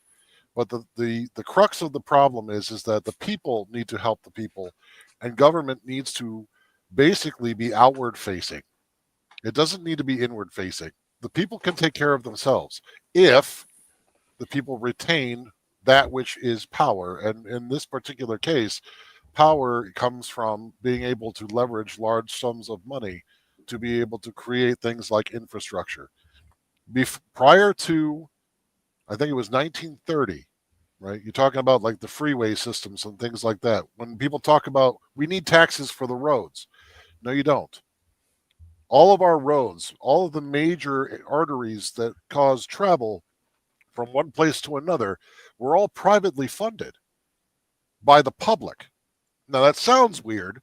but the crux of the problem is that the people need to help the people, and government needs to basically be outward facing. It doesn't need to be inward facing. The people can take care of themselves if the people retain that which is power, and in this particular case, power comes from being able to leverage large sums of money to be able to create things like infrastructure. Prior to, I think it was 1930, right? You're talking about like the freeway systems and things like that. When people talk about we need taxes for the roads, no, you don't. All of our roads, all of the major arteries that cause travel from one place to another, were all privately funded by the public. Now that sounds weird,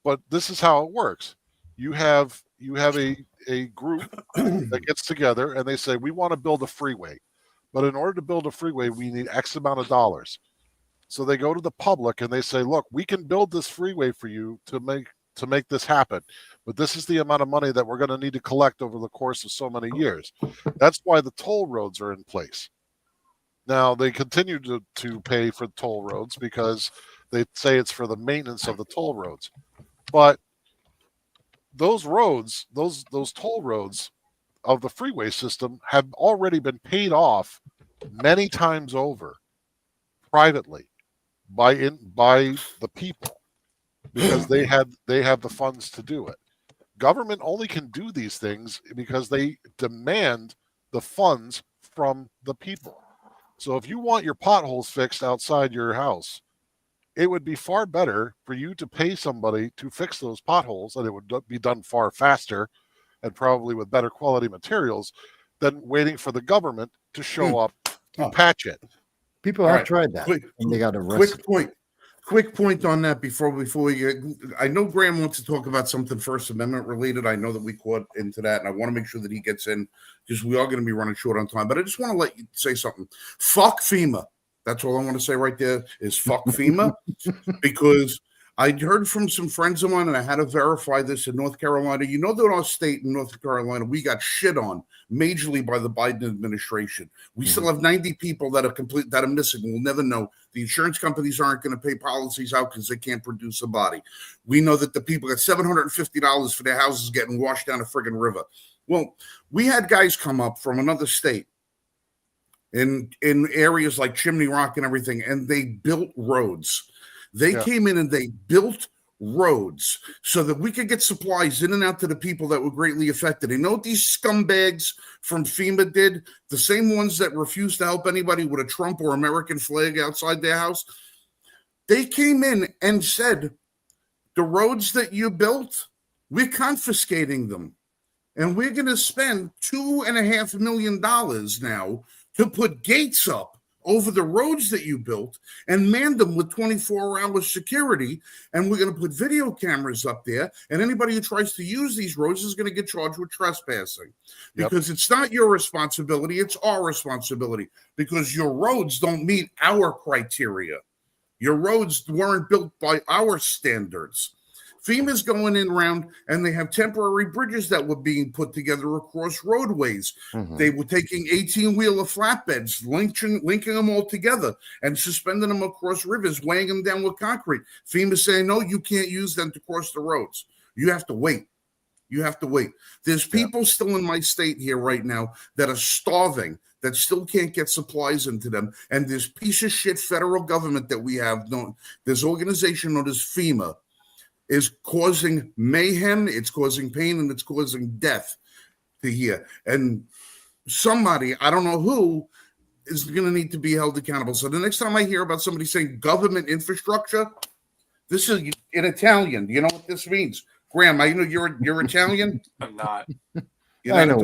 but this is how it works. You have a group that gets together and they say, we want to build a freeway, but in order to build a freeway, we need X amount of dollars. So they go to the public and they say, look, we can build this freeway for you to make this happen, but this is the amount of money that we're going to need to collect over the course of so many years. That's why the toll roads are in place. Now they continue to pay for toll roads because they say it's for the maintenance of the toll roads, but those roads, those toll roads of the freeway system have already been paid off many times over privately by the people because they have the funds to do it. Government only can do these things because they demand the funds from the people. So if you want your potholes fixed outside your house, it would be far better for you to pay somebody to fix those potholes, and it would be done far faster and probably with better quality materials than waiting for the government to show up to patch it. People All have right. tried that, and they got arrested. Quick point on that before we get. I know Graham wants to talk about something First Amendment related. I know that we caught into that, and I want to make sure that he gets in because we are going to be running short on time. But I just want to let you say something. Fuck FEMA. That's all I want to say right there is fuck FEMA because I heard from some friends of mine, and I had to verify this in North Carolina. You know that our state in North Carolina, we got shit on majorly by the Biden administration. We still have 90 people that are missing. We'll never know. The insurance companies aren't going to pay policies out because they can't produce a body. We know that the people got $750 for their houses getting washed down a friggin' river. Well, we had guys come up from another state in areas like Chimney Rock and everything, and they built roads. They came in and they built roads so that we could get supplies in and out to the people that were greatly affected. You know what these scumbags from FEMA did? The same ones that refused to help anybody with a Trump or American flag outside their house. They came in and said, the roads that you built, we're confiscating them. And we're going to spend $2.5 million now to put gates up over the roads that you built and man them with 24-hour security. And we're going to put video cameras up there. And anybody who tries to use these roads is going to get charged with trespassing because it's not your responsibility. It's our responsibility because your roads don't meet our criteria. Your roads weren't built by our standards. FEMA's going in around and they have temporary bridges that were being put together across roadways. They were taking 18-wheeler flatbeds, linking them all together and suspending them across rivers, weighing them down with concrete. FEMA's saying, no, you can't use them to cross the roads. You have to wait. You have to wait. There's people still in my state here right now that are starving, that still can't get supplies into them. And this piece of shit federal government that we have, this organization known as FEMA, is causing mayhem, it's causing pain, and it's causing death to here. And somebody, I don't know who, is going to need to be held accountable. So the next time I hear about somebody saying government infrastructure, this is in Italian. You know what this means? Graham, I know you're Italian. I'm not. I know.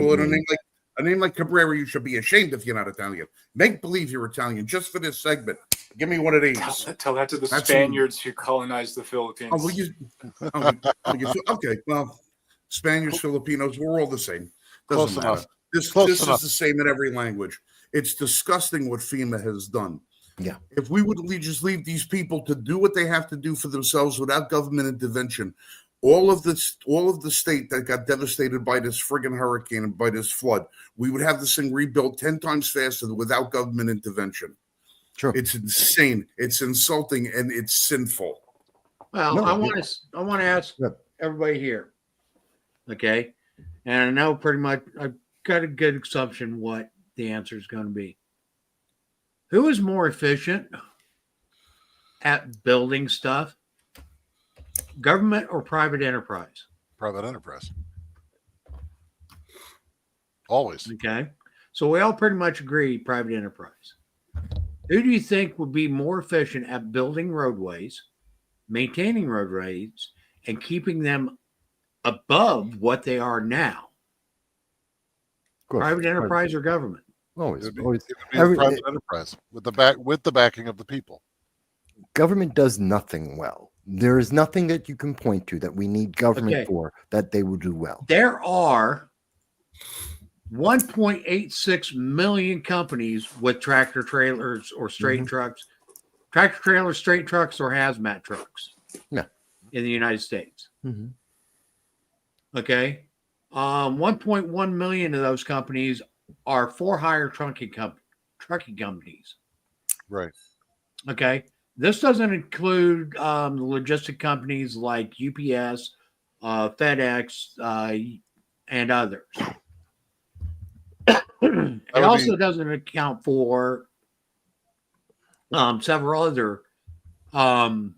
A name like Cabrera, you should be ashamed if you're not Italian. Make believe you're Italian just for this segment. Give me one of these. Tell that to the Spaniards who colonized the Philippines. Okay. Well, Spaniards, Filipinos, we're all the same. Close Doesn't matter. enough. This is the same in every language. It's disgusting what FEMA has done. Yeah. If we would just leave these people to do what they have to do for themselves without government intervention, all of the state that got devastated by this friggin' hurricane and by this flood, we would have this thing rebuilt 10 times faster without government intervention. Sure. It's insane. It's insulting and it's sinful. Well, I want to ask everybody here, okay? And I know pretty much I've got a good assumption what the answer is going to be. Who is more efficient at building stuff, government or private enterprise? Private enterprise. Always. Okay. So we all pretty much agree private enterprise. Who do you think would be more efficient at building roadways, maintaining roadways, and keeping them above what they are now? Private enterprise or government? Always. It would be private enterprise with the backing of the people. Government does nothing well. There is nothing that you can point to that we need government for that they will do well. There are 1.86 million companies with tractor trailers or straight trucks, tractor trailers, straight trucks, or hazmat trucks. Yeah. In the United States. Okay. 1.1 million of those companies are for hire trucking companies. Right. Okay. This doesn't include logistic companies like UPS, FedEx, and others. It also doesn't account for several other, um,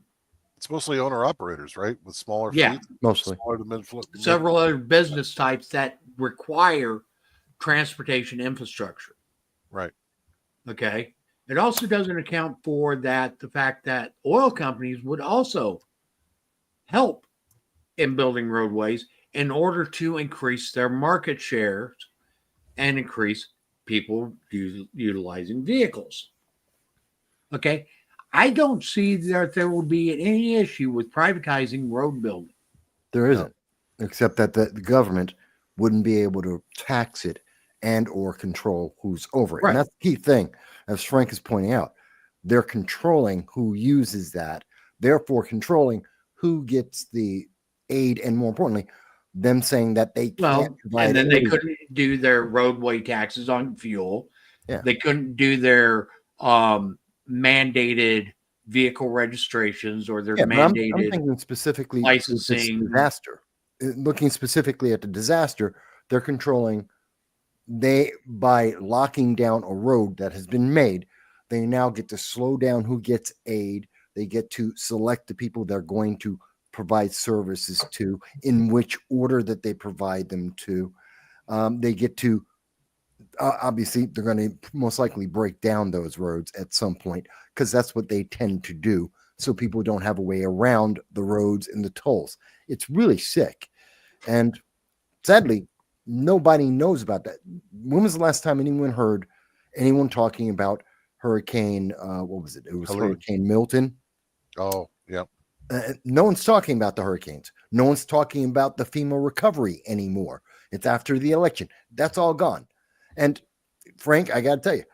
It's mostly owner operators, right? With smaller Yeah. fleets, Mostly. smaller to mid. several other business types that require transportation infrastructure. Right. Okay. It also doesn't account for the fact that oil companies would also help in building roadways in order to increase their market shares and increase people utilizing vehicles. Okay. I don't see that there will be any issue with privatizing road building. There isn't, except that the government wouldn't be able to tax it and or control who's over it. Right. And that's the key thing, as Frank is pointing out. They're controlling who uses that, therefore controlling who gets the aid, and more importantly, them saying that they can't Well, provide and then they aid. couldn't do their roadway taxes on fuel. Yeah. They couldn't do their mandated vehicle registrations or their Yeah, but I'm mandated thinking specifically with this licensing. disaster. Looking specifically at the disaster, they're controlling. By locking down a road that has been made, they now get to slow down who gets aid. They get to select the people they're going to provide services to, in which order that they provide them to. They get to obviously they're going to most likely break down those roads at some point, because that's what they tend to do, so people don't have a way around the roads and the tolls. It's really sick, and sadly nobody knows about that. When was the last time anyone heard anyone talking about Hurricane what was it? It was Helene. Hurricane Milton. Oh, yeah. No one's talking about the hurricanes. No one's talking about the FEMA recovery anymore. It's after the election. That's all gone. And Frank, I got to tell you,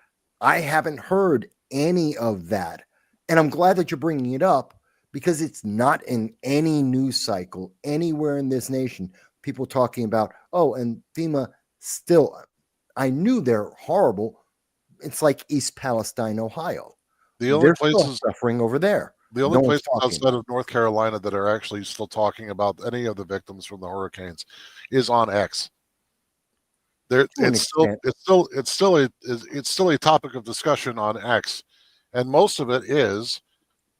I haven't heard any of that. And I'm glad that you're bringing it up, because it's not in any news cycle anywhere in this nation. People talking about, oh, and FEMA still, I knew they're horrible. It's like East Palestine, Ohio. The only They're still places suffering over there. The only No one's places talking outside of North Carolina that are actually still talking about any of the victims from the hurricanes is on X. There, To an it's still a topic of discussion on X, and most of it is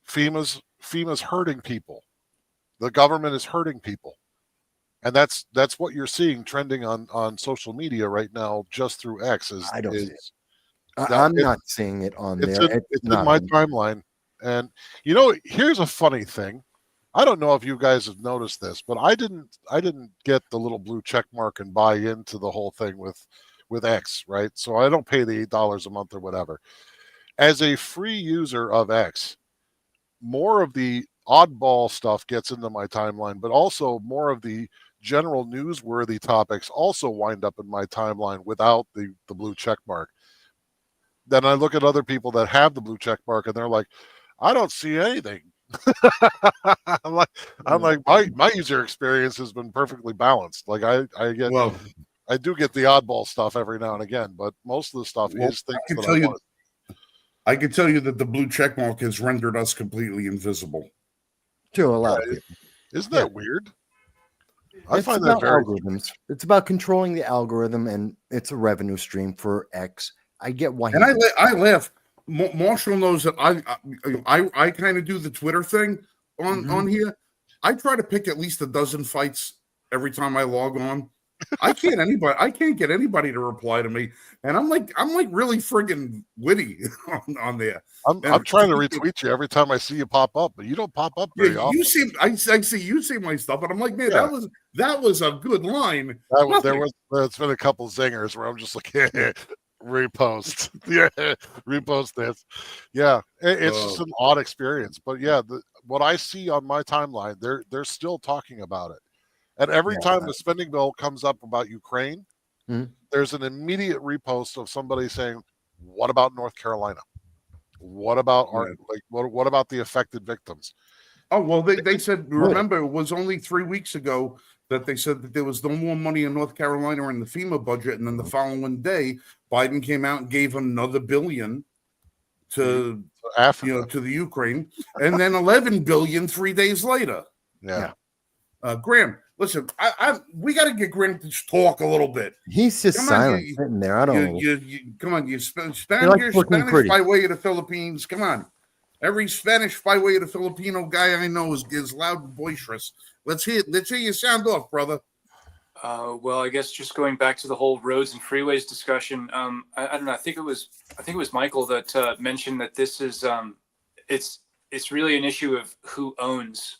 FEMA's hurting people. The government is hurting people, and that's what you're seeing trending on social media right now, just through X. I don't see it. No, I'm not seeing it on It's there. in, it's in not my on there. timeline. And here's a funny thing. I don't know if you guys have noticed this, but I didn't get the little blue check mark and buy into the whole thing with X, right? So I don't pay the $8 a month or whatever. As a free user of X, more of the oddball stuff gets into my timeline, but also more of the general newsworthy topics also wind up in my timeline without the blue check mark. Then I look at other people that have the blue check mark and they're like, I don't see anything. I'm like, my user experience has been perfectly balanced. Like I do get the oddball stuff every now and again, but most of the stuff is things that I want. I can tell you that the blue check mark has rendered us completely invisible To a lot of people. Isn't that weird? I It's find that about very algorithms. It's about controlling the algorithm, and it's a revenue stream for X. I get why. and I laugh. Marshall knows that I kind of do the Twitter thing on here. I try to pick at least a dozen fights every time I log on. I can't get anybody to reply to me, and I'm like really friggin' witty on there. I'm trying to retweet you every time I see you pop up, but you don't pop up very often. I see you see my stuff, and I'm like, man, that was a good line. There's been a couple zingers where I'm just like, repost, repost this. Yeah, it's just an odd experience, but yeah, what I see on my timeline, they're still talking about it. And every time the spending bill comes up about Ukraine, there's an immediate repost of somebody saying, "What about North Carolina? What about what about the affected victims?" Oh well, they said. Remember, it was only 3 weeks ago that they said that there was no more money in North Carolina in the FEMA budget, and then the following day, Biden came out and gave another $1 billion to Africa, to the Ukraine, and then $11 billion 3 days later. Yeah. Graham, listen, we got to get Graham to talk a little bit. He's just Come on, silent, sitting there. I don't know. Come on, you're likes Spanish looking pretty. by way of the Philippines. Come on. Every Spanish by way of the Filipino guy I know is loud and boisterous. Let's hear you sound off, brother. Well, I guess just going back to the whole roads and freeways discussion. I don't know. I think it was Michael that mentioned that this is it's really an issue of who owns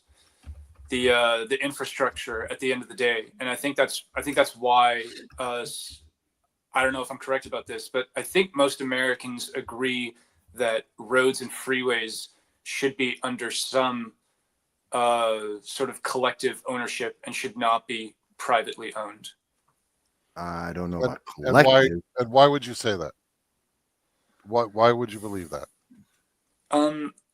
the infrastructure at the end of the day, and I think that's why I don't know if I'm correct about this, but I think most Americans agree that roads and freeways should be under some sort of collective ownership and should not be privately owned. I don't know And, about and why? collective. And why would you say that? Why would you believe that?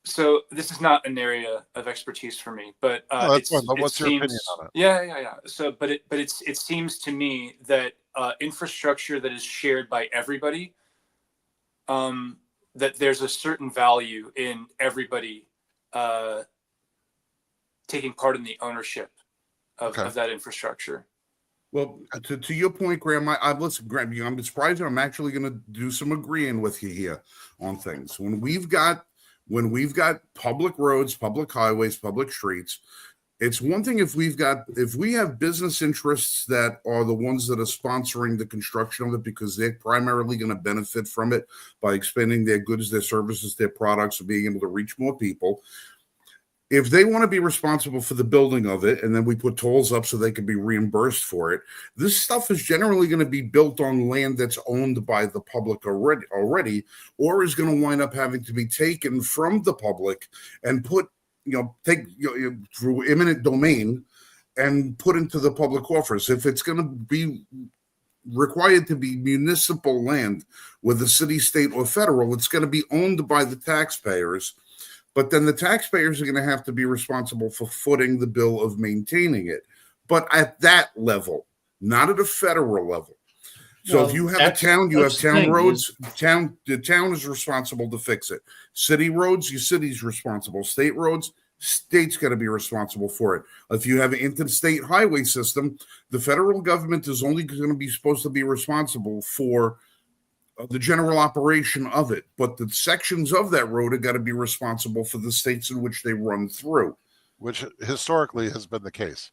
So this is not an area of expertise for me, but That's fine. But what's your opinion on it? Yeah. So, but it seems to me that infrastructure that is shared by everybody, that there's a certain value in everybody taking part in the ownership of that infrastructure. Well, to your point, Graham, listen, Graham, I'm surprised I'm actually going to do some agreeing with you here on things. When we've got public roads, public highways, public streets, it's one thing if we have business interests that are the ones that are sponsoring the construction of it because they're primarily going to benefit from it by expanding their goods, their services, their products, and being able to reach more people. If they want to be responsible for the building of it, and then we put tolls up so they can be reimbursed for it, this stuff is generally going to be built on land that's owned by the public already, or is going to wind up having to be taken from the public and put, through eminent domain and put into the public coffers. If it's going to be required to be municipal land, whether city, state, or federal, it's going to be owned by the taxpayers. But then the taxpayers are going to have to be responsible for footing the bill of maintaining it. But at that level, not at a federal level. So if you have a town, you have town roads, the town is responsible to fix it. City roads, your city's responsible. State roads, state's got to be responsible for it. If you have an interstate highway system, the federal government is only going to be supposed to be responsible for the general operation of it, but the sections of that road have got to be responsible for the states in which they run through, Which historically has been the case.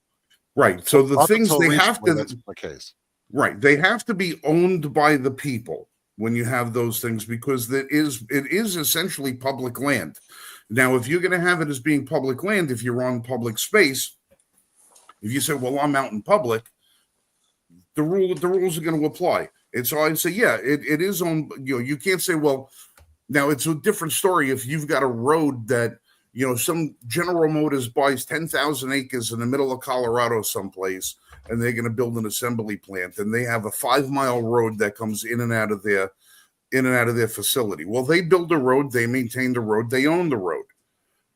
Right. So the things they have to, that's the case. Right, they have to be owned by the people when you have those things because it is essentially public land. Now, if you're going to have it as being public land, if you're on public space, if you say, "Well, I'm out in public," the rules are going to apply. And so I say, yeah, it is on, you can't say, well, now it's a different story if you've got a road that, some General Motors buys 10,000 acres in the middle of Colorado someplace, and they're going to build an assembly plant, and they have a 5-mile road that comes in and out of their facility. Well, they build a road, they maintain the road, they own the road.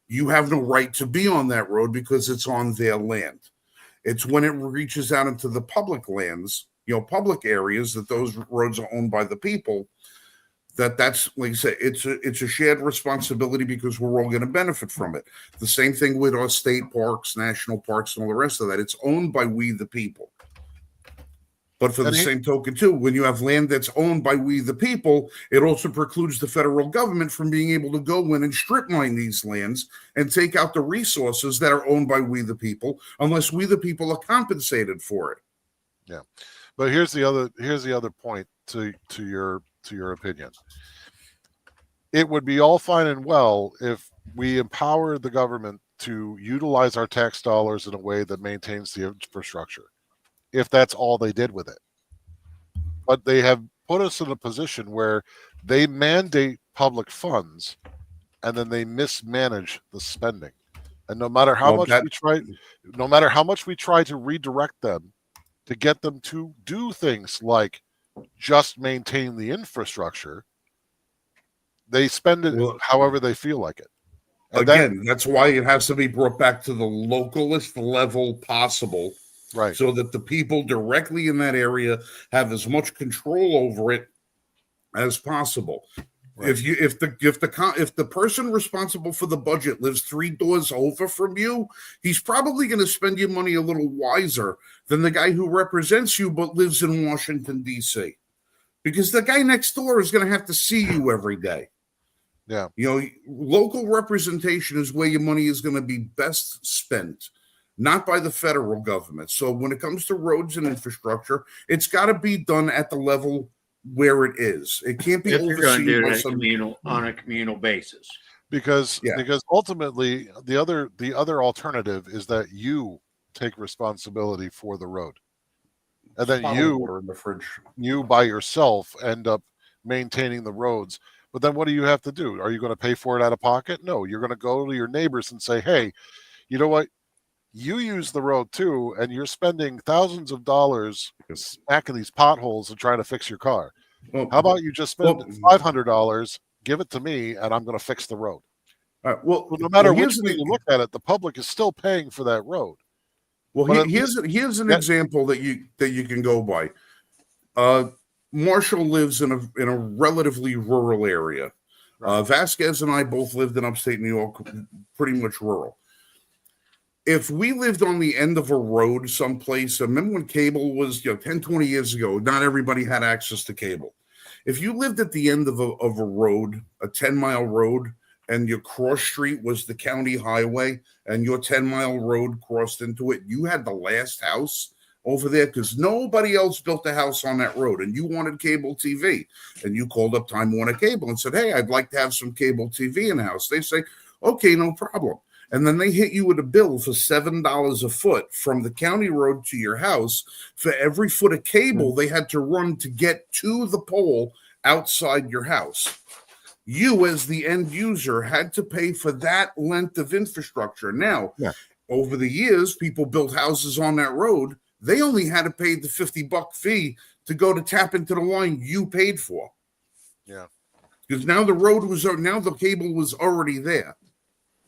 You have no right to be on that road because it's on their land. It's when it reaches out into the public lands, public areas, that those roads are owned by the people, that's like I say, it's a shared responsibility because we're all going to benefit from it. The same thing with our state parks, national parks, and all the rest of that. It's owned by we the people. But for the same token, too, when you have land that's owned by we the people, it also precludes the federal government from being able to go in and strip mine these lands and take out the resources that are owned by we the people, unless we the people are compensated for it. Yeah. But here's the other point to your opinion. It would be all fine and well if we empower the government to utilize our tax dollars in a way that maintains the infrastructure, if that's all they did with it. But they have put us in a position where they mandate public funds and then they mismanage the spending. And no matter how much we try to redirect them to get them to do things like just maintain the infrastructure, they spend it however they feel like it. And that's why it has to be brought back to the localist level possible, right? So that the people directly in that area have as much control over it as possible. Right. If the person responsible for the budget lives 3 doors over from you, he's probably going to spend your money a little wiser than the guy who represents you but lives in Washington D.C. Because the guy next door is going to have to see you every day. Yeah. Local representation is where your money is going to be best spent, not by the federal government. So when it comes to roads and infrastructure, it's got to be done at the level where it is. It can't be If you're going to overseen do by it on a communal basis. Because Yeah. ultimately the other alternative is that you take responsibility for the road. And then Bottled water in the fridge. you by yourself end up maintaining the roads. But then what do you have to do? Are you going to pay for it out of pocket? No, you're going to go to your neighbors and say, hey, you know what? You use the road too, and you're spending thousands of dollars smacking these potholes and trying to fix your car. Well, How about you just spend $500, give it to me, and I'm going to fix the road? well, So no matter which here's way you look at it, the public is still paying for that road. Well, But at here's an that- example that you can go by. Marshall lives in a relatively rural area. Vasquez and I both lived in upstate New York, pretty much rural. If we lived on the end of a road someplace, remember when cable was 10, 20 years ago, not everybody had access to cable. If you lived at the end of a road, a 10-mile road, and your cross street was the county highway, and your 10-mile road crossed into it, you had the last house over there because nobody else built a house on that road, and you wanted cable TV. And you called up Time Warner Cable and said, hey, I'd like to have some cable TV in the house. They say, okay, no problem. And then they hit you with a bill for $7 a foot from the county road to your house for every foot of cable they had to run to get to the pole outside your house. You, as the end user, had to pay for that length of infrastructure. Now, over the years, people built houses on that road. They only had to pay the $50 fee to go to tap into the line you paid for. Yeah. Because now the cable was already there.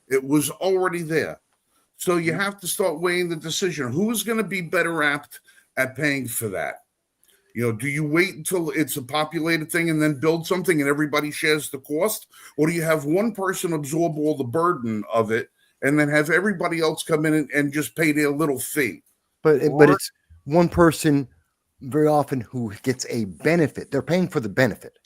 It was already there. So you have to start weighing the decision. Who's going to be better apt at paying for that? Do you wait until it's a populated thing and then build something and everybody shares the cost? Or do you have one person absorb all the burden of it and then have everybody else come in and just pay their little fee? But it's one person very often who gets a benefit. They're paying for the benefit.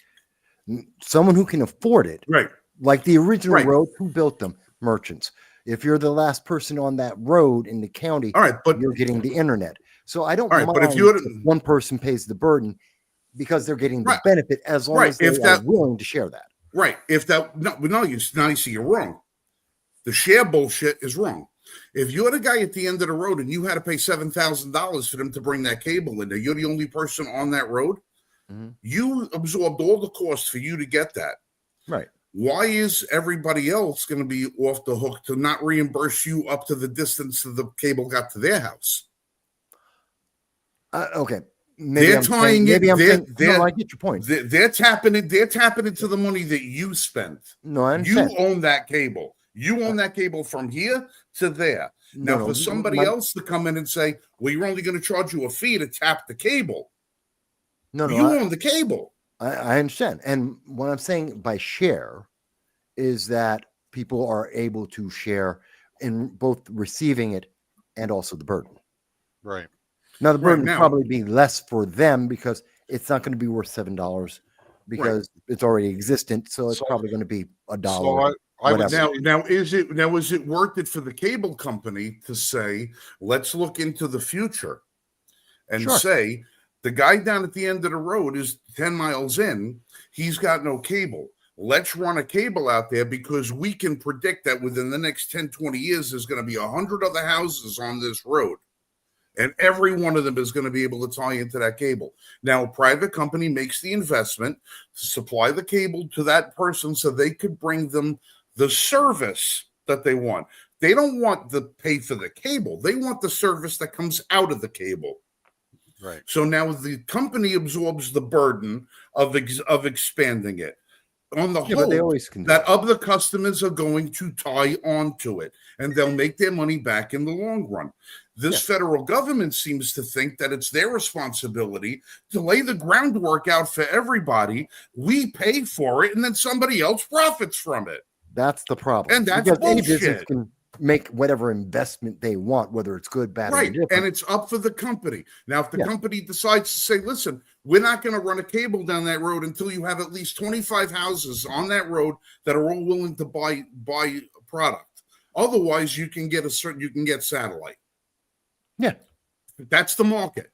Someone who can afford it. Right. Like the original road, who built them? Merchants. If you're the last person on that road in the county, all right, but you're getting the internet. So I don't mind but if one person pays the burden because they're getting the benefit as long as they are willing to share that. Right. You see you're wrong. The share bullshit is wrong. If you're the guy at the end of the road and you had to pay $7,000 for them to bring that cable in there, you're the only person on that road. You absorbed all the costs for you to get that. Right. Why is everybody else going to be off the hook to not reimburse you up to the distance that the cable got to their house? Okay. I get your point. They're tapping into the money that you spent. No, I understand. You own that cable. You own that cable from here to there. Now, for somebody else to come in and say, well, you're only going to charge you a fee to tap the cable. You own the cable. I understand. And what I'm saying by share is that people are able to share in both receiving it and also the burden. Right. Now, the burden would probably be less for them because it's not going to be worth $7 because it's already existent. So it's probably going to be $1. So now is it worth it for the cable company to say, let's look into the future and say, the guy down at the end of the road is 10 miles in. He's got no cable. Let's run a cable out there because we can predict that within the next 10, 20 years, there's going to be 100 other houses on this road. And every one of them is going to be able to tie into that cable. Now, a private company makes the investment to supply the cable to that person so they could bring them the service that they want. They don't want the pay for the cable. They want the service that comes out of the cable. Right. So now the company absorbs the burden of expanding it. on the Yeah, but they hope always can do that that. other customers are going to tie on to it and they'll make their money back in the long run. This federal government seems to think that it's their responsibility to lay the groundwork out for everybody. We pay for it and then somebody else profits from it. That's the problem. And that's because any business bullshit. can make whatever investment they want, whether it's good, bad, or Right. indifferent. And it's up for the company. Now, if the company decides to say, listen, we're not going to run a cable down that road until you have at least 25 houses on that road that are all willing to buy product. Otherwise, you can get satellite. Yeah. That's the market.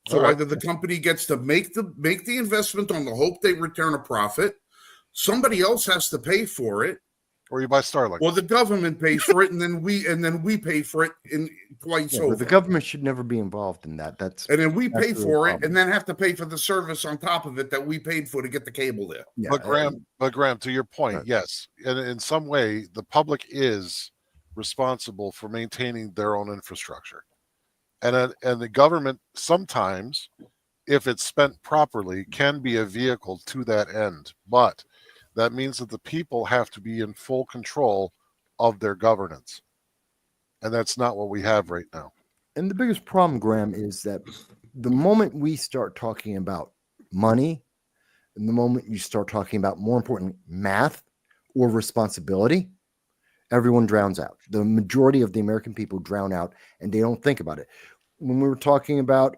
So Right. either the company gets to make the investment on the hope they return a profit, somebody else has to pay for it, Or you buy Starlink. or the government pays for it, and then we pay for it in twice Yeah, over. but the government should never be involved in that. And then we pay the for it, problem. and then have to pay for the service on top of it that we paid for to get the cable there. Yeah, But Graham, to your point, Right. yes, and in some way, the public is responsible for maintaining their own infrastructure, and the government sometimes, if it's spent properly, can be a vehicle to that end. But that means that the people have to be in full control of their governance, and that's not what we have right now. And the biggest problem, Graham, is that the moment we start talking about money, and the moment you start talking about, more important, math or responsibility, everyone drowns out. The majority of the American people drown out, and they don't think about it. When we were talking about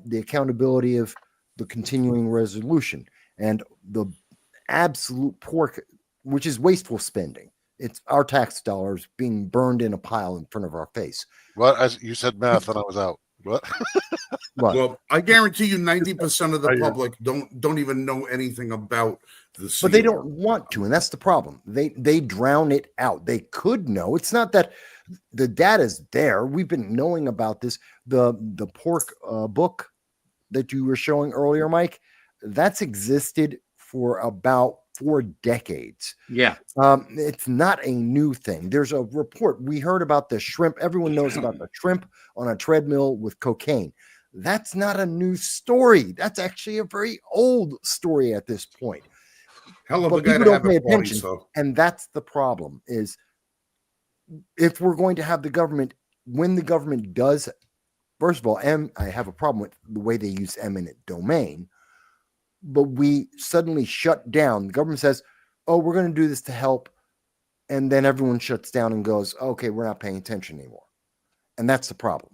the accountability of the continuing resolution and the absolute pork, which is wasteful spending, it's our tax dollars being burned in a pile in front of our face. Well, as you said math, and I was out. What? But Well, I guarantee you 90% of the I hear- public don't even know anything about the but they CO. don't want to, and that's the problem. They drown it out. They could know. It's not that the data's there. We've been knowing about this. The pork book that you were showing earlier, Mike, that's existed for about 4 decades. Yeah. It's not a new thing. There's a report. We heard about the shrimp. Everyone knows about the shrimp on a treadmill with cocaine. That's not a new story. That's actually a very old story at this point. Hell of But a guy people to don't have pay a party, attention. so. And that's the problem, is if we're going to have the government, when the government does, first of all, I have a problem with the way they use eminent domain, but we suddenly shut down. The government says, oh, we're going to do this to help. And then everyone shuts down and goes, okay, we're not paying attention anymore. And that's the problem.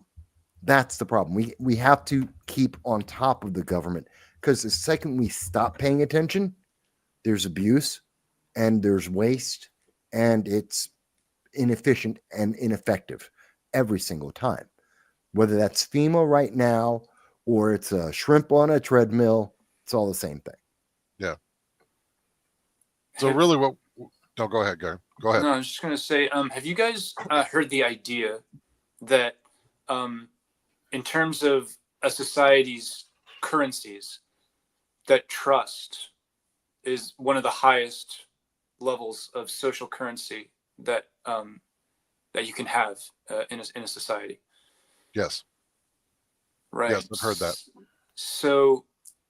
That's the problem. We have to keep on top of the government, because the second we stop paying attention, there's abuse and there's waste, and it's inefficient and ineffective every single time. Whether that's FEMA right now or it's a shrimp on a treadmill, it's all the same thing. Yeah. So really, what? No, go ahead, Gary. Go ahead. No, I was just going to say, have you guys heard the idea that in terms of a society's currencies, that trust is one of the highest levels of social currency that that you can have in a society? Yes. Right. Yes, I've heard that. So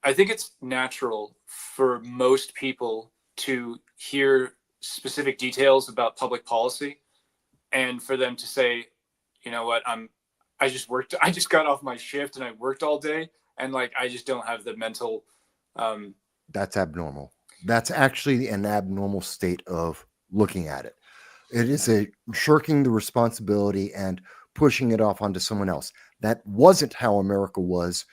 I think it's natural for most people to hear specific details about public policy and for them to say, you know what, I just got off my shift and I worked all day, and like I just don't have the mental That's abnormal. That's actually an abnormal state of looking at it. It is a shirking the responsibility and pushing it off onto someone else. That wasn't how America was.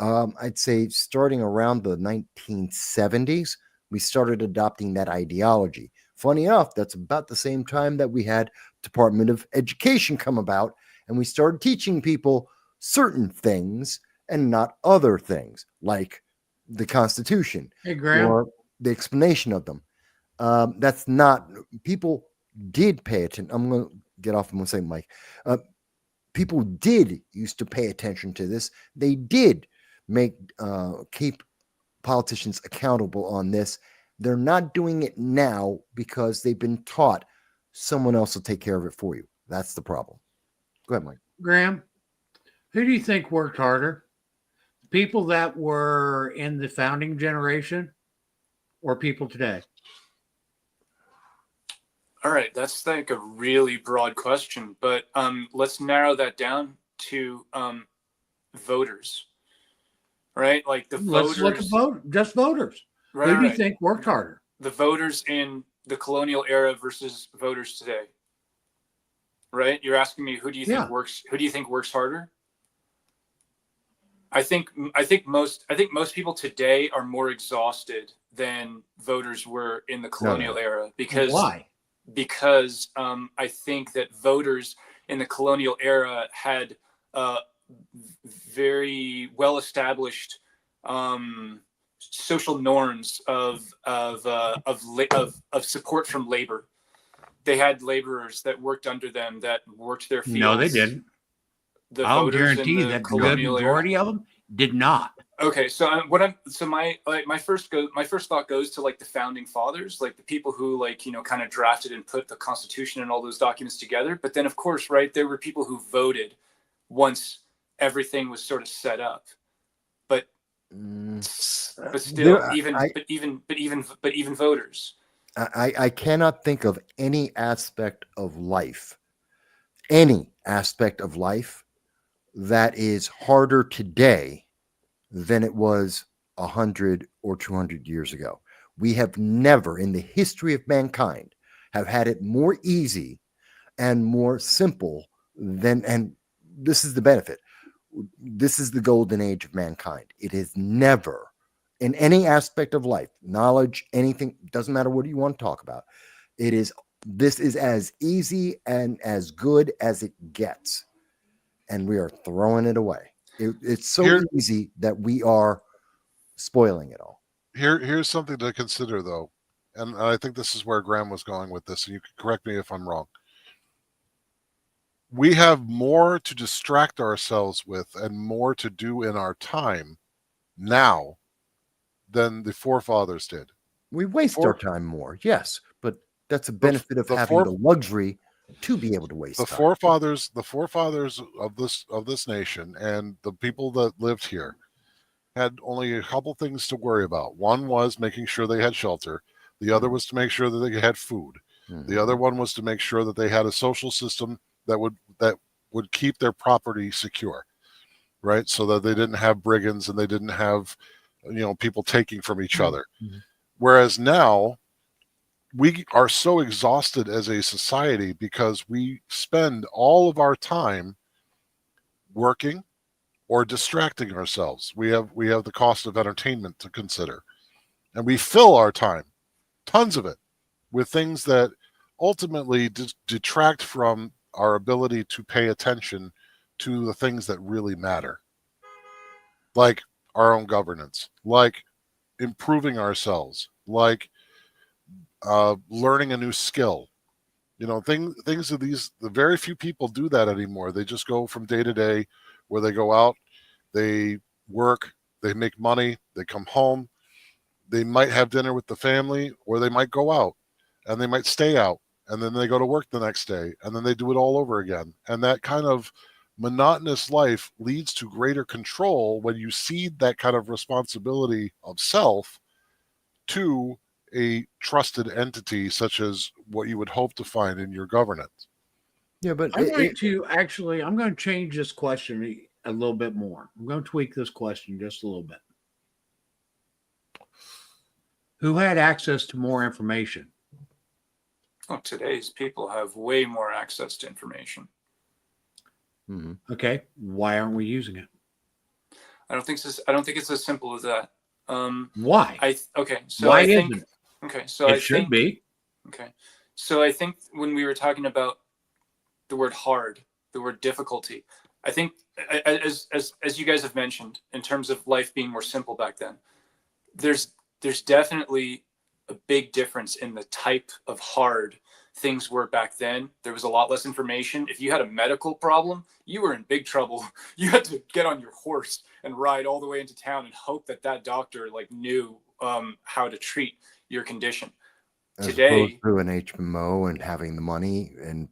I'd say starting around the 1970s, we started adopting that ideology. Funny enough, that's about the same time that we had Department of Education come about, and we started teaching people certain things and not other things, like the Constitution Hey, Graham. or the explanation of them. That's not, people did pay attention. I'm going to get off and say, Mike, people did used to pay attention to this. They did keep politicians accountable on this. They're not doing it now because they've been taught someone else will take care of it for you. That's the problem. Go ahead, Mike. Graham, who do you think worked harder? People that were in the founding generation or people today? All right, that's like a really broad question, but let's narrow that down to voters, right? Like the Let's look at voters, just voters. right? Who do you Right. think worked harder? The voters in the colonial era versus voters today, right? You're asking me who do you think Yeah. works harder? I think most people today are more exhausted than voters were in the colonial era because Why? I think that voters in the colonial era had very well established social norms of support from labor. They had laborers that worked under them that worked their fields. No, they didn't. The I'll voters in guarantee the that the good colonial era. majority of them did not. Okay, so my first thought goes to like the founding fathers, like the people who kind of drafted and put the Constitution and all those documents together. But then, of course, right, there were people who voted once everything was sort of set up. But still, even voters. I cannot think of any aspect of life that is harder today than it was 100 or 200 years ago. We have never in the history of mankind have had it more easy and more simple and this is the benefit. This is the golden age of mankind. It is never in any aspect of life, knowledge, anything, doesn't matter what you want to talk about. This is as easy and as good as it gets. And we are throwing it away. It's so easy that we are spoiling it all. Here's something to consider, though, and I think this is where Graham was going with this, and you can correct me if I'm wrong. We have more to distract ourselves with and more to do in our time now than the forefathers did. We waste our time more, yes, but that's a benefit of having the luxury to be able to waste the time. The forefathers of this nation and the people that lived here had only a couple things to worry about. One was making sure they had shelter. The other was to make sure that they had food. Mm-hmm. The other one was to make sure that they had a social system that would keep their property secure, right? So that they didn't have brigands and they didn't have, people taking from each other. Mm-hmm. Whereas now, we are so exhausted as a society because we spend all of our time working or distracting ourselves. We have the cost of entertainment to consider. And we fill our time, tons of it, with things that ultimately detract from our ability to pay attention to the things that really matter. Like our own governance, like improving ourselves, like learning a new skill, things of these. The very few people do that anymore. They just go from day to day, where they go out, they work, they make money, they come home, they might have dinner with the family, or they might go out and they might stay out, and then they go to work the next day, and then they do it all over again. And that kind of monotonous life leads to greater control when you cede that kind of responsibility of self to a trusted entity such as what you would hope to find in your governance. Yeah, but I'm going to change this question a little bit more. I'm going to tweak this question just a little bit. Who had access to more information? Oh, today's people have way more access to information. Mm-hmm. Okay, why aren't we using it? I don't think it's as simple as that. Why? Why isn't it? Okay, so it should be. Okay, so I think when we were talking about the word hard, the word difficulty, I think as you guys have mentioned, in terms of life being more simple back then, there's definitely a big difference in the type of hard things were back then. There was a lot less information. If you had a medical problem, you were in big trouble. You had to get on your horse and ride all the way into town and hope that doctor knew how to treat your condition. As today, opposed to an HMO and having the money and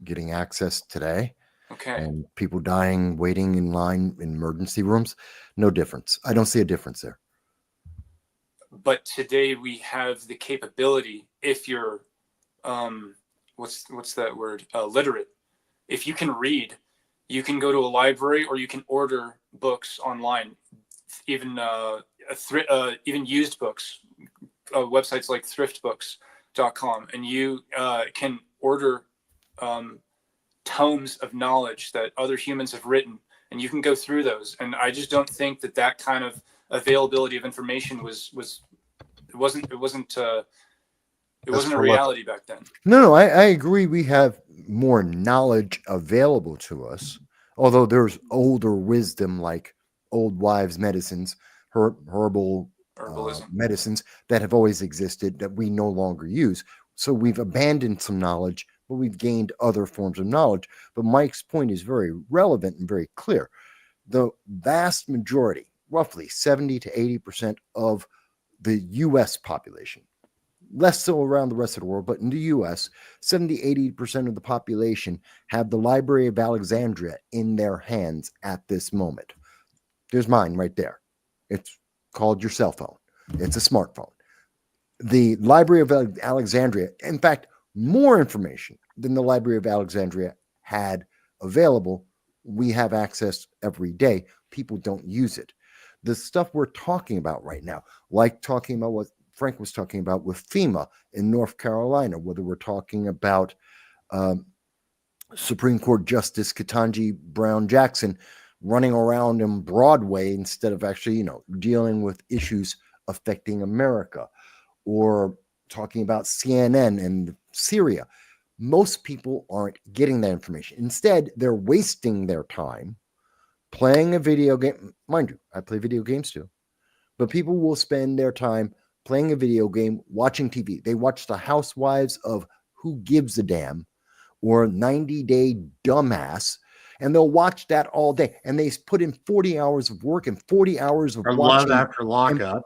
getting access today. Okay. And people dying, waiting in line in emergency rooms. No difference. I don't see a difference there. But today we have the capability, if you're what's that word? Literate. If you can read, you can go to a library or you can order books online, even even used books, websites like thriftbooks.com, and you can order tomes of knowledge that other humans have written, and you can go through those. And I just don't think that kind of availability of information it wasn't a reality back then. No, I agree. We have more knowledge available to us, although there's older wisdom like old wives' medicines, herbal Herbalism. medicines that have always existed that we no longer use. So we've abandoned some knowledge, but we've gained other forms of knowledge. But Mike's point is very relevant and very clear. The vast majority, roughly 70 to 80% of the U.S. population, less so around the rest of the world, but in the US, 70, 80% of the population have the Library of Alexandria in their hands at this moment. There's mine right there. It's called your cell phone. It's a smartphone. The Library of Alexandria, in fact, more information than the Library of Alexandria had available. We have access every day. People don't use it. The stuff we're talking about right now, like talking about what Frank was talking about with FEMA in North Carolina, whether we're talking about Supreme Court Justice Ketanji Brown Jackson running around in Broadway instead of actually, dealing with issues affecting America, or talking about CNN and Syria. Most people aren't getting that information. Instead, they're wasting their time playing a video game. Mind you, I play video games too, but people will spend their time playing a video game, watching TV. They watch the Housewives of Who Gives a Damn or 90 Day Dumbass, and they'll watch that all day. And they put in 40 hours of work and 40 hours of watching. Love After Lockup.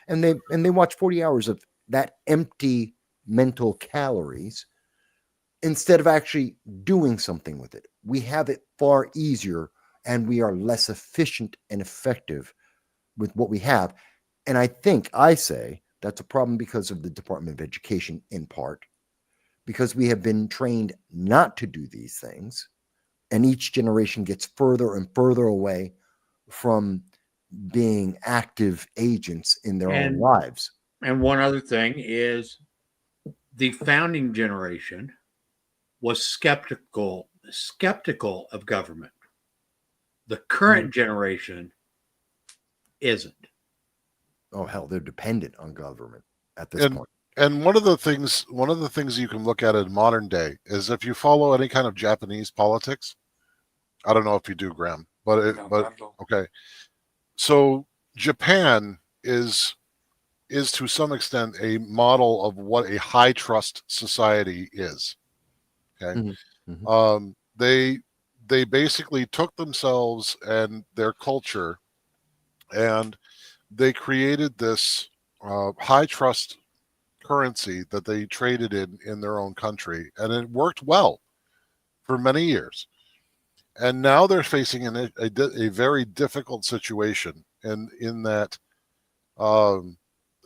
And they watch 40 hours of that empty mental calories instead of actually doing something with it. We have it far easier, and we are less efficient and effective with what we have. And I say that's a problem because of the Department of Education, in part, because we have been trained not to do these things. And each generation gets further and further away from being active agents in their own lives. And one other thing is the founding generation was skeptical of government. The current generation isn't. Oh, hell, they're dependent on government at this point. And one of the things you can look at in modern day is if you follow any kind of Japanese politics. I don't know if you do, Graham, but okay. So Japan is to some extent a model of what a high trust society is. Okay. Mm-hmm. Mm-hmm. They basically took themselves and their culture, and they created this high trust currency that they traded in their own country, and it worked well for many years. And now they're facing a very difficult situation, in that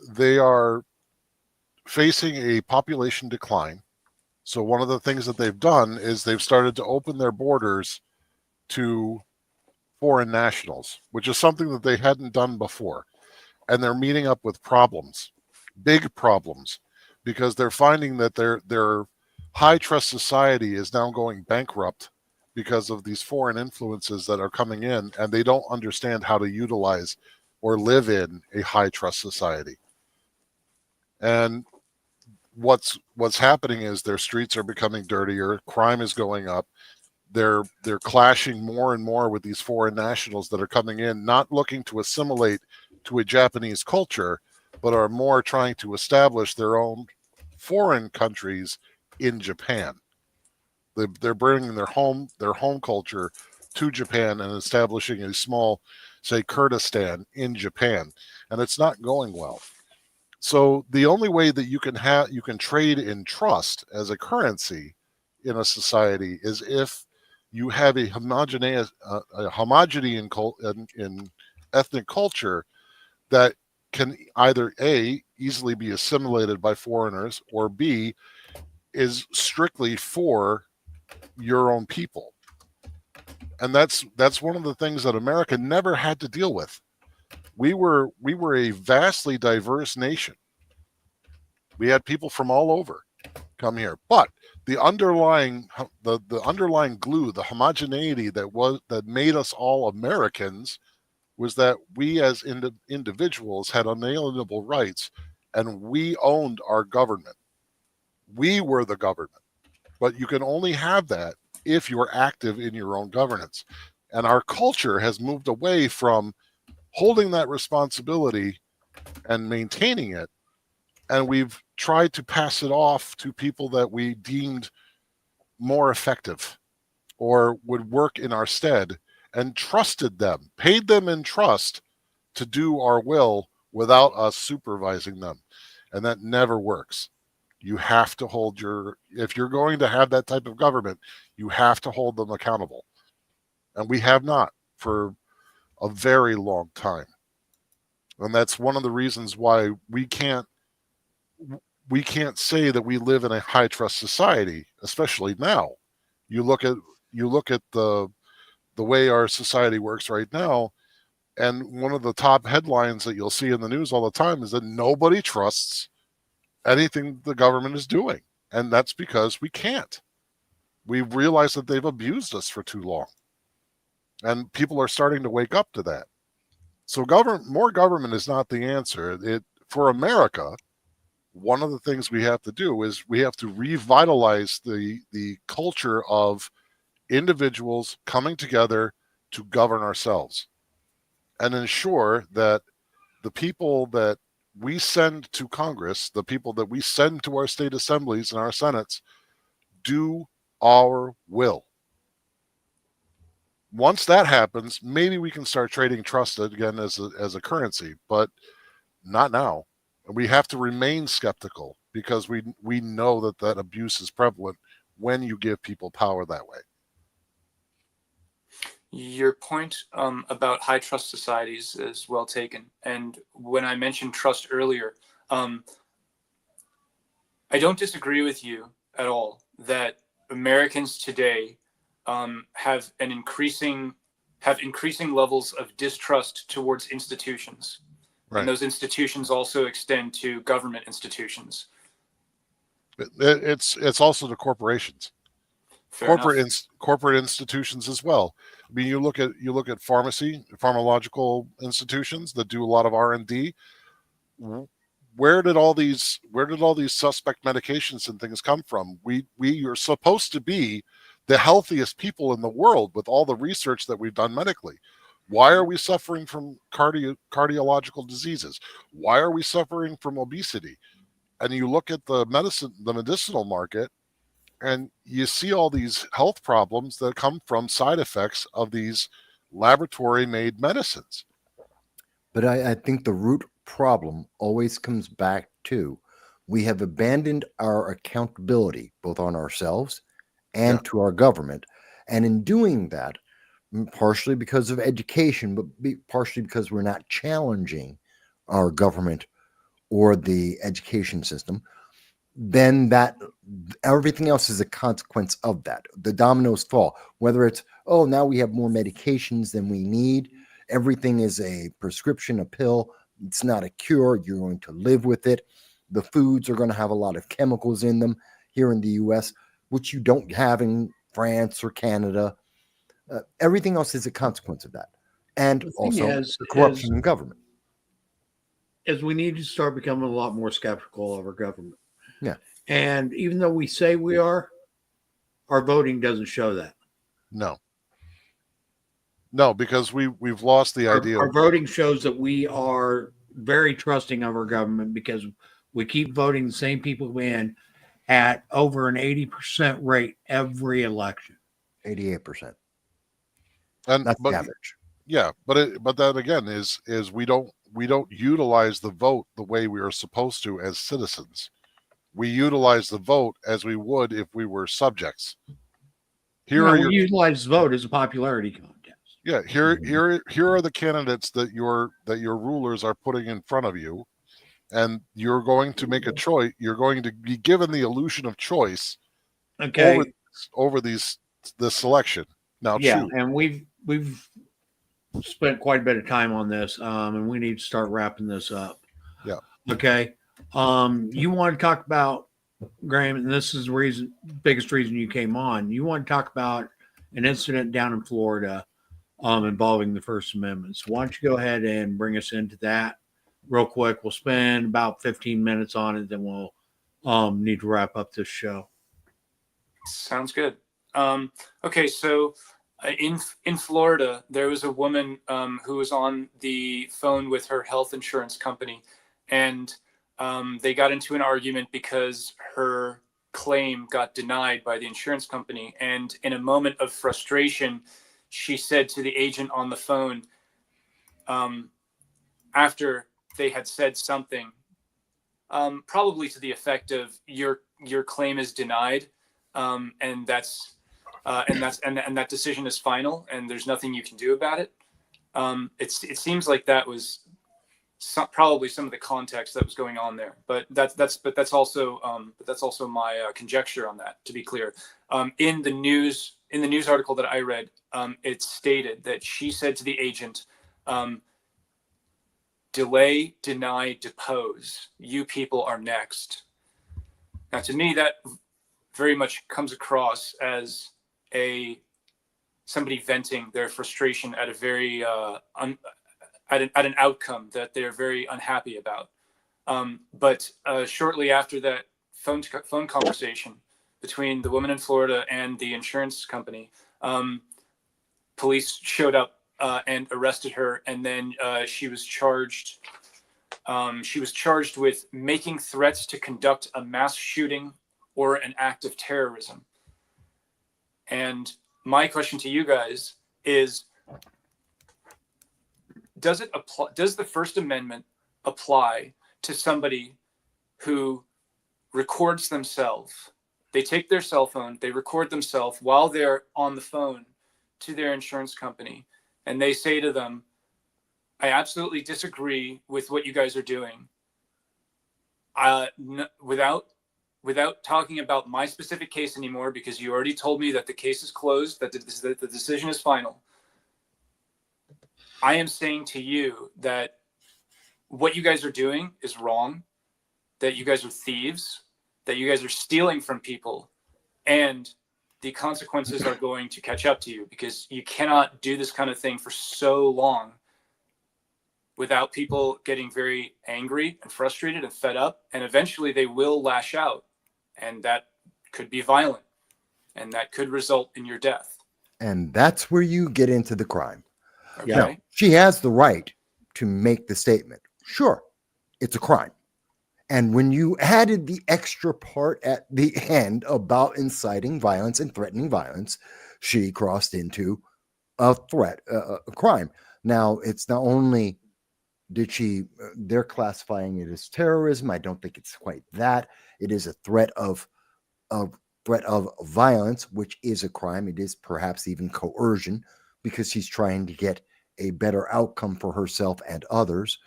they are facing a population decline. So one of the things that they've done is they've started to open their borders to foreign nationals, which is something that they hadn't done before. And they're meeting up with problems, big problems, because they're finding that their high trust society is now going bankrupt because of these foreign influences that are coming in, and they don't understand how to utilize or live in a high trust society. And what's happening is their streets are becoming dirtier, crime is going up. They're clashing more and more with these foreign nationals that are coming in, not looking to assimilate to a Japanese culture, but are more trying to establish their own foreign countries in Japan. They're bringing their home culture to Japan and establishing a small, say, Kurdistan in Japan, and it's not going well. So the only way that you can trade in trust as a currency in a society is if you have a homogeneity in ethnic culture that can either A, easily be assimilated by foreigners, or B, is strictly for your own people. And that's one of the things that America never had to deal with. We were a vastly diverse nation. We had people from all over come here, but the underlying glue, the homogeneity that made us all Americans, was that we as individuals had unalienable rights, and we owned our government. We were the government, but you can only have that if you're active in your own governance. And our culture has moved away from holding that responsibility and maintaining it, and we've tried to pass it off to people that we deemed more effective or would work in our stead, and trusted them, paid them in trust to do our will without us supervising them. And that never works. You have to hold if you're going to have that type of government, you have to hold them accountable. And we have not for a very long time. And that's one of the reasons why we can't say that we live in a high trust society, especially now. You look at the way our society works right now, and one of the top headlines that you'll see in the news all the time is that nobody trusts anything the government is doing. And that's because we can't. We've realized that they've abused us for too long. And people are starting to wake up to that. So more government is not the answer. For America, one of the things we have to do is we have to revitalize the culture of individuals coming together to govern ourselves, and ensure that the people that we send to Congress, the people that we send to our state assemblies and our senates, do our will. Once that happens, maybe we can start trading trust again as a currency, but not now. We have to remain skeptical, because we know that abuse is prevalent when you give people power that way. Your point about high trust societies is well taken. And when I mentioned trust earlier, I don't disagree with you at all that Americans today have increasing levels of distrust towards institutions. Right. And those institutions also extend to government institutions. It's also the corporations. Corporate institutions as well. I mean, you look at pharmacological institutions that do a lot of R&D. Where did all these suspect medications and things come from? We are supposed to be the healthiest people in the world with all the research that we've done medically. Why are we suffering from cardiological diseases? Why are we suffering from obesity? And you look at the medicinal market, and you see all these health problems that come from side effects of these laboratory-made medicines. But I think the root problem always comes back to, we have abandoned our accountability both on ourselves and to our government. And in doing that, partially because of education, but partially because we're not challenging our government or the education system, then that everything else is a consequence of that. The dominoes fall, whether it's, oh, now we have more medications than we need. Everything is a prescription, a pill. It's not a cure. You're going to live with it. The foods are going to have a lot of chemicals in them here in the U.S., which you don't have in France or Canada. Everything else is a consequence of that. And also the corruption in government. Is we need to start becoming a lot more skeptical of our government. Yeah. And even though we say we are, our voting doesn't show that. No, because we've lost the idea. Our voting shows that we are very trusting of our government, because we keep voting the same people in at over an 80% rate every election. 88%. And that's the average. Yeah, but that again is we don't utilize the vote the way we are supposed to as citizens. We utilize the vote as we would if we were subjects. We utilize the vote as a popularity contest. Yeah, here are the candidates that your rulers are putting in front of you, and you're going to make a choice. You're going to be given the illusion of choice Okay. over this selection. Now Yeah, choose. and we've spent quite a bit of time on this, and we need to start wrapping this up. Yeah. Okay. You want to talk about, Graham, and this is the biggest reason you came on. You want to talk about an incident down in Florida, involving the First Amendment. So why don't you go ahead and bring us into that real quick? We'll spend about 15 minutes on it, then we'll need to wrap up this show. Sounds good. Okay, so in Florida, there was a woman who was on the phone with her health insurance company, and they got into an argument because her claim got denied by the insurance company. And in a moment of frustration, she said to the agent on the phone, after they had said something, probably to the effect of your claim is denied, and that decision is final, and there's nothing you can do about it. It seems like that was probably some of the context that was going on there, but that's also my conjecture on that. To be clear, in the news article that I read, it stated that she said to the agent, delay, deny, depose. You people are next. Now, to me, that very much comes across as somebody venting their frustration at a very at an outcome that they're very unhappy about. But shortly after that phone conversation between the woman in Florida and the insurance company, police showed up and arrested her, and then she was charged. She was charged with making threats to conduct a mass shooting or an act of terrorism. And my question to you guys is, does the First Amendment apply to somebody who records themselves? They take their cell phone, they record themselves while they're on the phone to their insurance company, and they say to them, I absolutely disagree with what you guys are doing. Without talking about my specific case anymore, because you already told me that the case is closed, that the decision is final. I am saying to you that what you guys are doing is wrong, that you guys are thieves, that you guys are stealing from people, and the consequences are going to catch up to you, because you cannot do this kind of thing for so long without people getting very angry and frustrated and fed up, and eventually they will lash out, and that could be violent, and that could result in your death. And that's where you get into the crime. Okay. Now, she has the right to make the statement. Sure, it's a crime. And when you added the extra part at the end about inciting violence and threatening violence, she crossed into a threat, a crime. Now, it's not only they're classifying it as terrorism. I don't think it's quite that. It is a threat of violence, which is a crime. It is perhaps even coercion, because she's trying to get a better outcome for herself and others.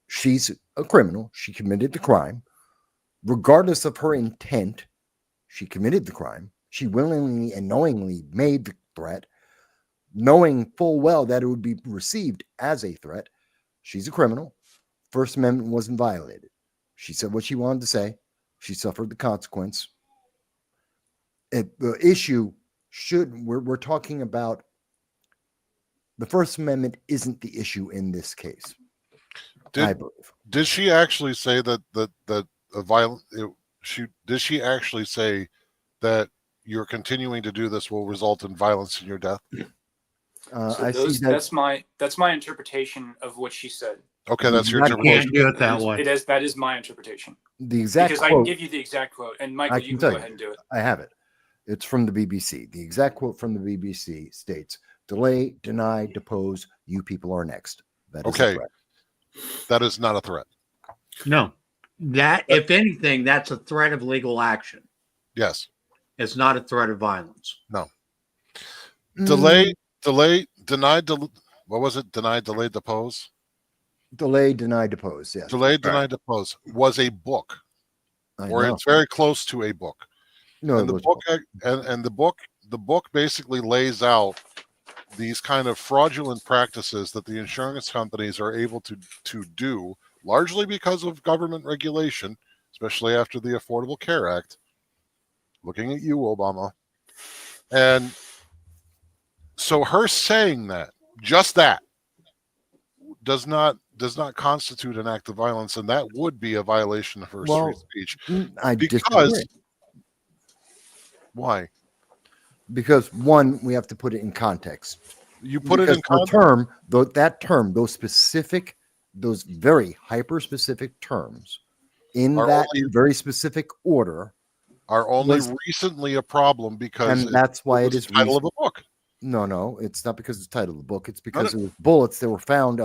She's a criminal. She committed the crime. Regardless of her intent, she committed the crime. She willingly and knowingly made the threat, knowing full well that it would be received as a threat. She's a criminal. First Amendment wasn't violated. She said what she wanted to say. She suffered the consequence. The issue we're talking about, the First Amendment isn't the issue in this case. I believe. Did she actually say that a violent? Did she actually say that you're continuing to do this will result in violence in your death? That's my interpretation of what she said. Okay, that's your I interpretation. can't do it that way. That is my interpretation. The exact because quote, I can give you the exact quote, and Michael, you can go ahead and do it. I have it. It's from the BBC. The exact quote from the BBC states, delay, deny, depose, you people are next. That is a threat. That is not a threat. No. That, if anything, that's a threat of legal action. Yes. It's not a threat of violence. No. Delay, deny, what was it? Deny, delay, depose? Delay, deny, depose. Yes. Delay, deny, depose was a book, I or know. it's very close to a book. No, And it the was book and the book basically lays out these kind of fraudulent practices that the insurance companies are able to do, largely because of government regulation, especially after the Affordable Care Act. Looking at you, Obama. And so her saying that, just that, does not constitute an act of violence, and that would be a violation of her free speech. I Because disagree. Why? Because one, we have to put it in context. You put it in context. That term, those very hyper specific terms in that very specific order are only recently a problem because and that's why it is the title of a book. No, it's not because it's the title of the book. It's because it was bullets that were found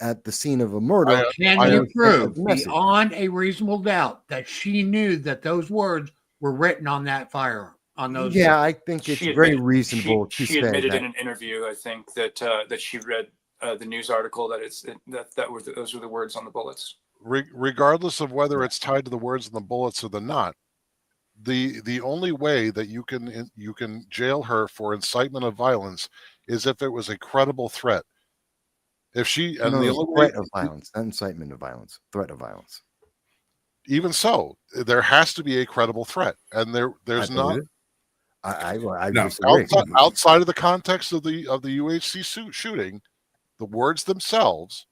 at the scene of a murder. Can you prove beyond a reasonable doubt that she knew that those words were written on that firearm? On those, yeah, I think it's very reasonable to say she admitted that. in an interview, I think, that she read the news article that those were the words on the bullets. Regardless of whether it's tied to the words on the bullets or not, the only way that you can jail her for incitement of violence is if it was a credible threat. If she and the only threat of violence, not incitement of violence, threat of violence. Even so, there has to be a credible threat, and there's not. I no, outside of the context of the UHC shooting, the words themselves,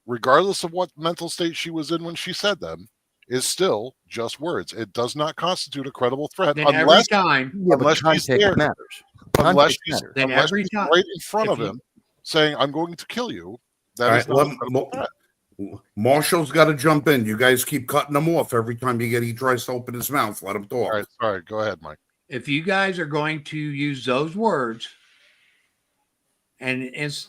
regardless of what mental state she was in when she said them, is still just words. It does not constitute a credible threat unless she's there, matters. Unless she's right in front of him, saying, "I'm going to kill you." That is not a credible threat. Marshall's got to jump in. You guys keep cutting him off every time he tries to open his mouth. Let him talk. All right, go ahead, Mike. If you guys are going to use those words and it's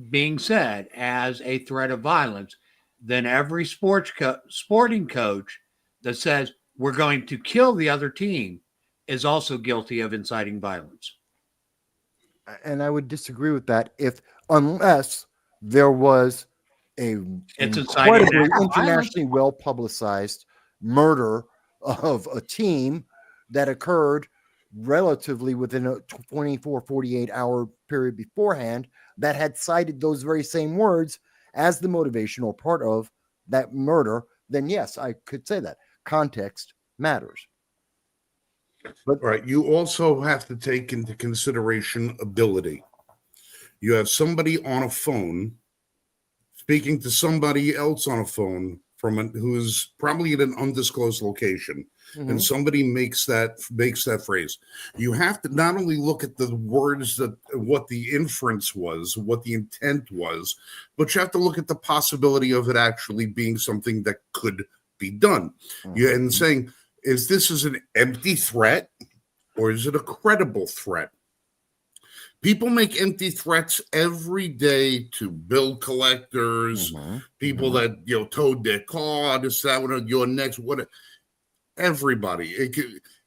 being said as a threat of violence, then every sporting coach that says we're going to kill the other team is also guilty of inciting violence. And I would disagree with that unless there was it's incredibly internationally well publicized murder of a team that occurred relatively within a 24, 48 hour period beforehand that had cited those very same words as the motivation or part of that murder, then yes, I could say that. Context matters. But right, you also have to take into consideration ability. You have somebody on a phone speaking to somebody else on a phone who's probably in an undisclosed location, and somebody makes that phrase. You have to not only look at the words, what the inference was, what the intent was, but you have to look at the possibility of it actually being something that could be done. And saying, is this an empty threat or is it a credible threat? People make empty threats every day to bill collectors, people that towed their car, this, that, your next, what? Everybody.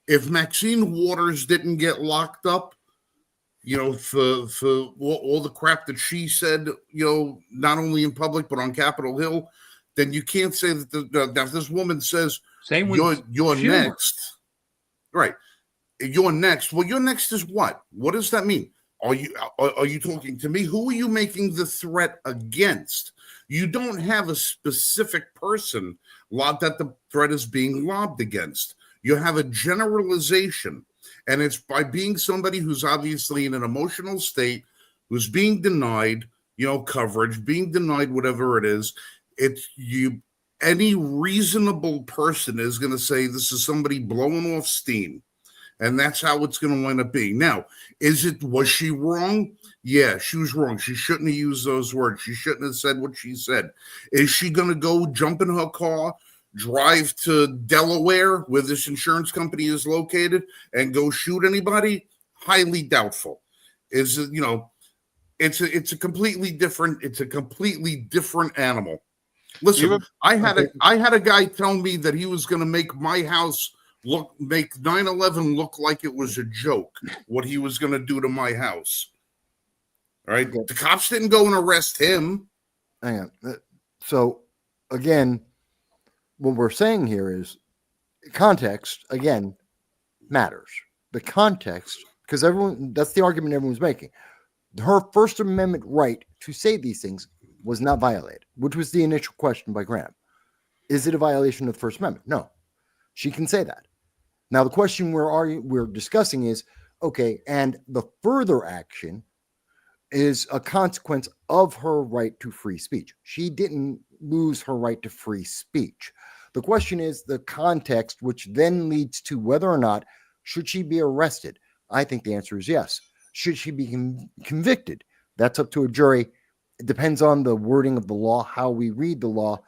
If Maxine Waters didn't get locked up, for all the crap that she said, not only in public but on Capitol Hill, then you can't say that if this woman says you're next, right? You're next. Well, your next is what? What does that mean? Are you talking to me? Who are you making the threat against? You don't have a specific person that the threat is being lobbed against. You have a generalization, and it's by being somebody who's obviously in an emotional state, who's being denied, coverage, being denied whatever it is. Any reasonable person is going to say this is somebody blowing off steam. And that's how it's going to wind up being. Now, was she wrong? Yeah, she was wrong. She shouldn't have used those words. She shouldn't have said what she said. Is she going to go jump in her car, drive to Delaware where this insurance company is located and go shoot anybody? Highly doubtful. It's a completely different animal. Listen, I had a guy tell me that he was going to make my house make 9/11 look like it was a joke, what he was going to do to my house. All right. The cops didn't go and arrest him. hang on. So again, what we're saying here is context again matters. The context, because that's the argument everyone's making. Her First Amendment right to say these things was not violated, which was the initial question by Graham. Is it a violation of the First Amendment? No. She can say that. Now, the question we're discussing is, okay, and the further action is a consequence of her right to free speech. She didn't lose her right to free speech. The question is the context, which then leads to whether or not should she be arrested. I think the answer is yes. Should she be convicted? That's up to a jury. It depends on the wording of the law, how we read the law.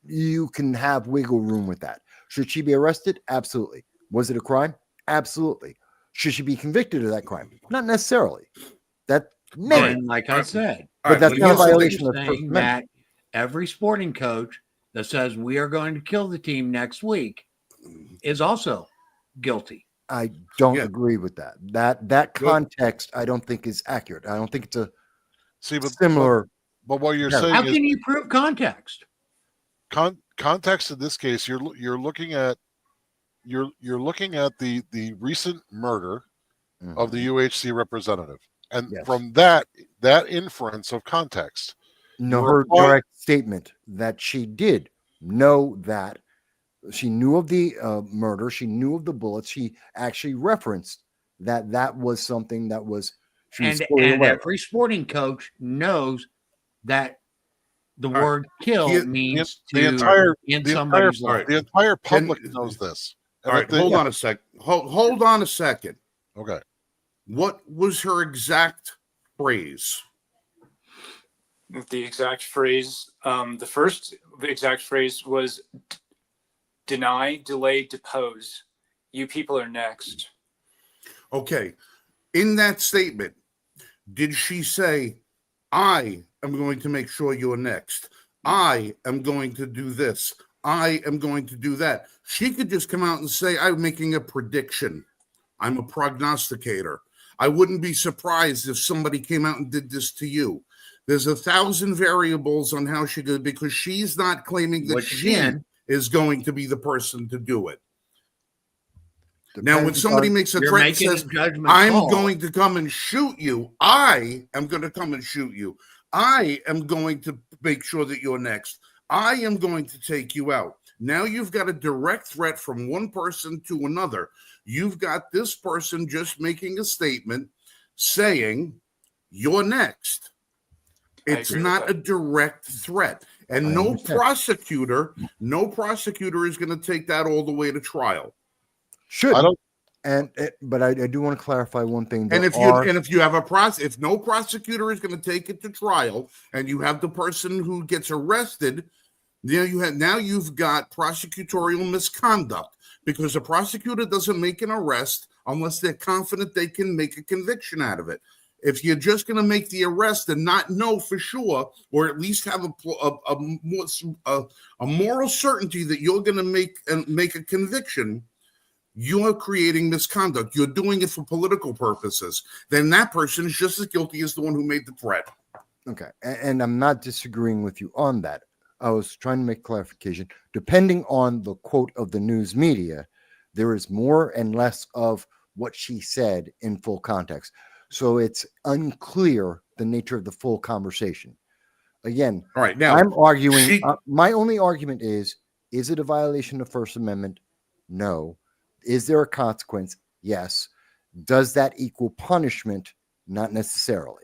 You can have wiggle room with that. Should she be arrested? Absolutely. Was it a crime? Absolutely. Should she be convicted of that crime? Not necessarily. That may, And like I said, but that's not a here's the thing. violation of the First saying Amendment. that every sporting coach that says we are going to kill the team next week is also guilty. I don't Yeah. agree with that. That context, I don't think is accurate. I don't think it's a similar. But what you're Yeah. saying How is can you prove context? context in this case. You're looking at the recent murder of the UHC representative, and Yes. from that inference of context, No, you're her applying- direct statement that she did know that she knew of the murder, she knew of the bullets. She actually referenced that was something that was she was And fully aware of. every sporting coach knows that the right. word kill Here- means the to entire- end the somebody's entire- life. the entire public Can- knows this. All right, hold on a sec. Hold on a second. Okay. What was her exact phrase? The exact phrase, the exact phrase was deny, delay, depose. You people are next. Okay. In that statement, did she say, I am going to make sure you're next? I am going to do this. I am going to do that. She could just come out and say, I'm making a prediction. I'm a prognosticator. I wouldn't be surprised if somebody came out and did this to you. There's 1,000 variables on how she did, because she's not claiming that Which she again, is going to be the person to do it. Now, when Depends somebody on- makes a you're threat and making a says, judgment I'm call. going to come and shoot you, I am going to come and shoot you. I am going to make sure that you're next. I am going to take you out. Now you've got a direct threat from one person to another. You've got this person just making a statement saying, you're next. I It's agree with not that. a direct threat. And I no understand. prosecutor is going to take that all the way to trial. should I don't. but I do want to clarify one thing. And if There are- you have if no prosecutor is going to take it to trial, and you have the person who gets arrested, now you've got prosecutorial misconduct, because a prosecutor doesn't make an arrest unless they're confident they can make a conviction out of it. If you're just going to make the arrest and not know for sure, or at least have a moral certainty that you're going to make a conviction, you're creating misconduct. You're doing it for political purposes. Then that person is just as guilty as the one who made the threat. Okay, and I'm not disagreeing with you on that. I was trying to make clarification. Depending on the quote of the news media, there is more and less of what she said in full context. So it's unclear the nature of the full conversation. Again, All right, now I'm arguing. she- My only argument is it a violation of First Amendment? No. Is there a consequence? Yes. Does that equal punishment? Not necessarily.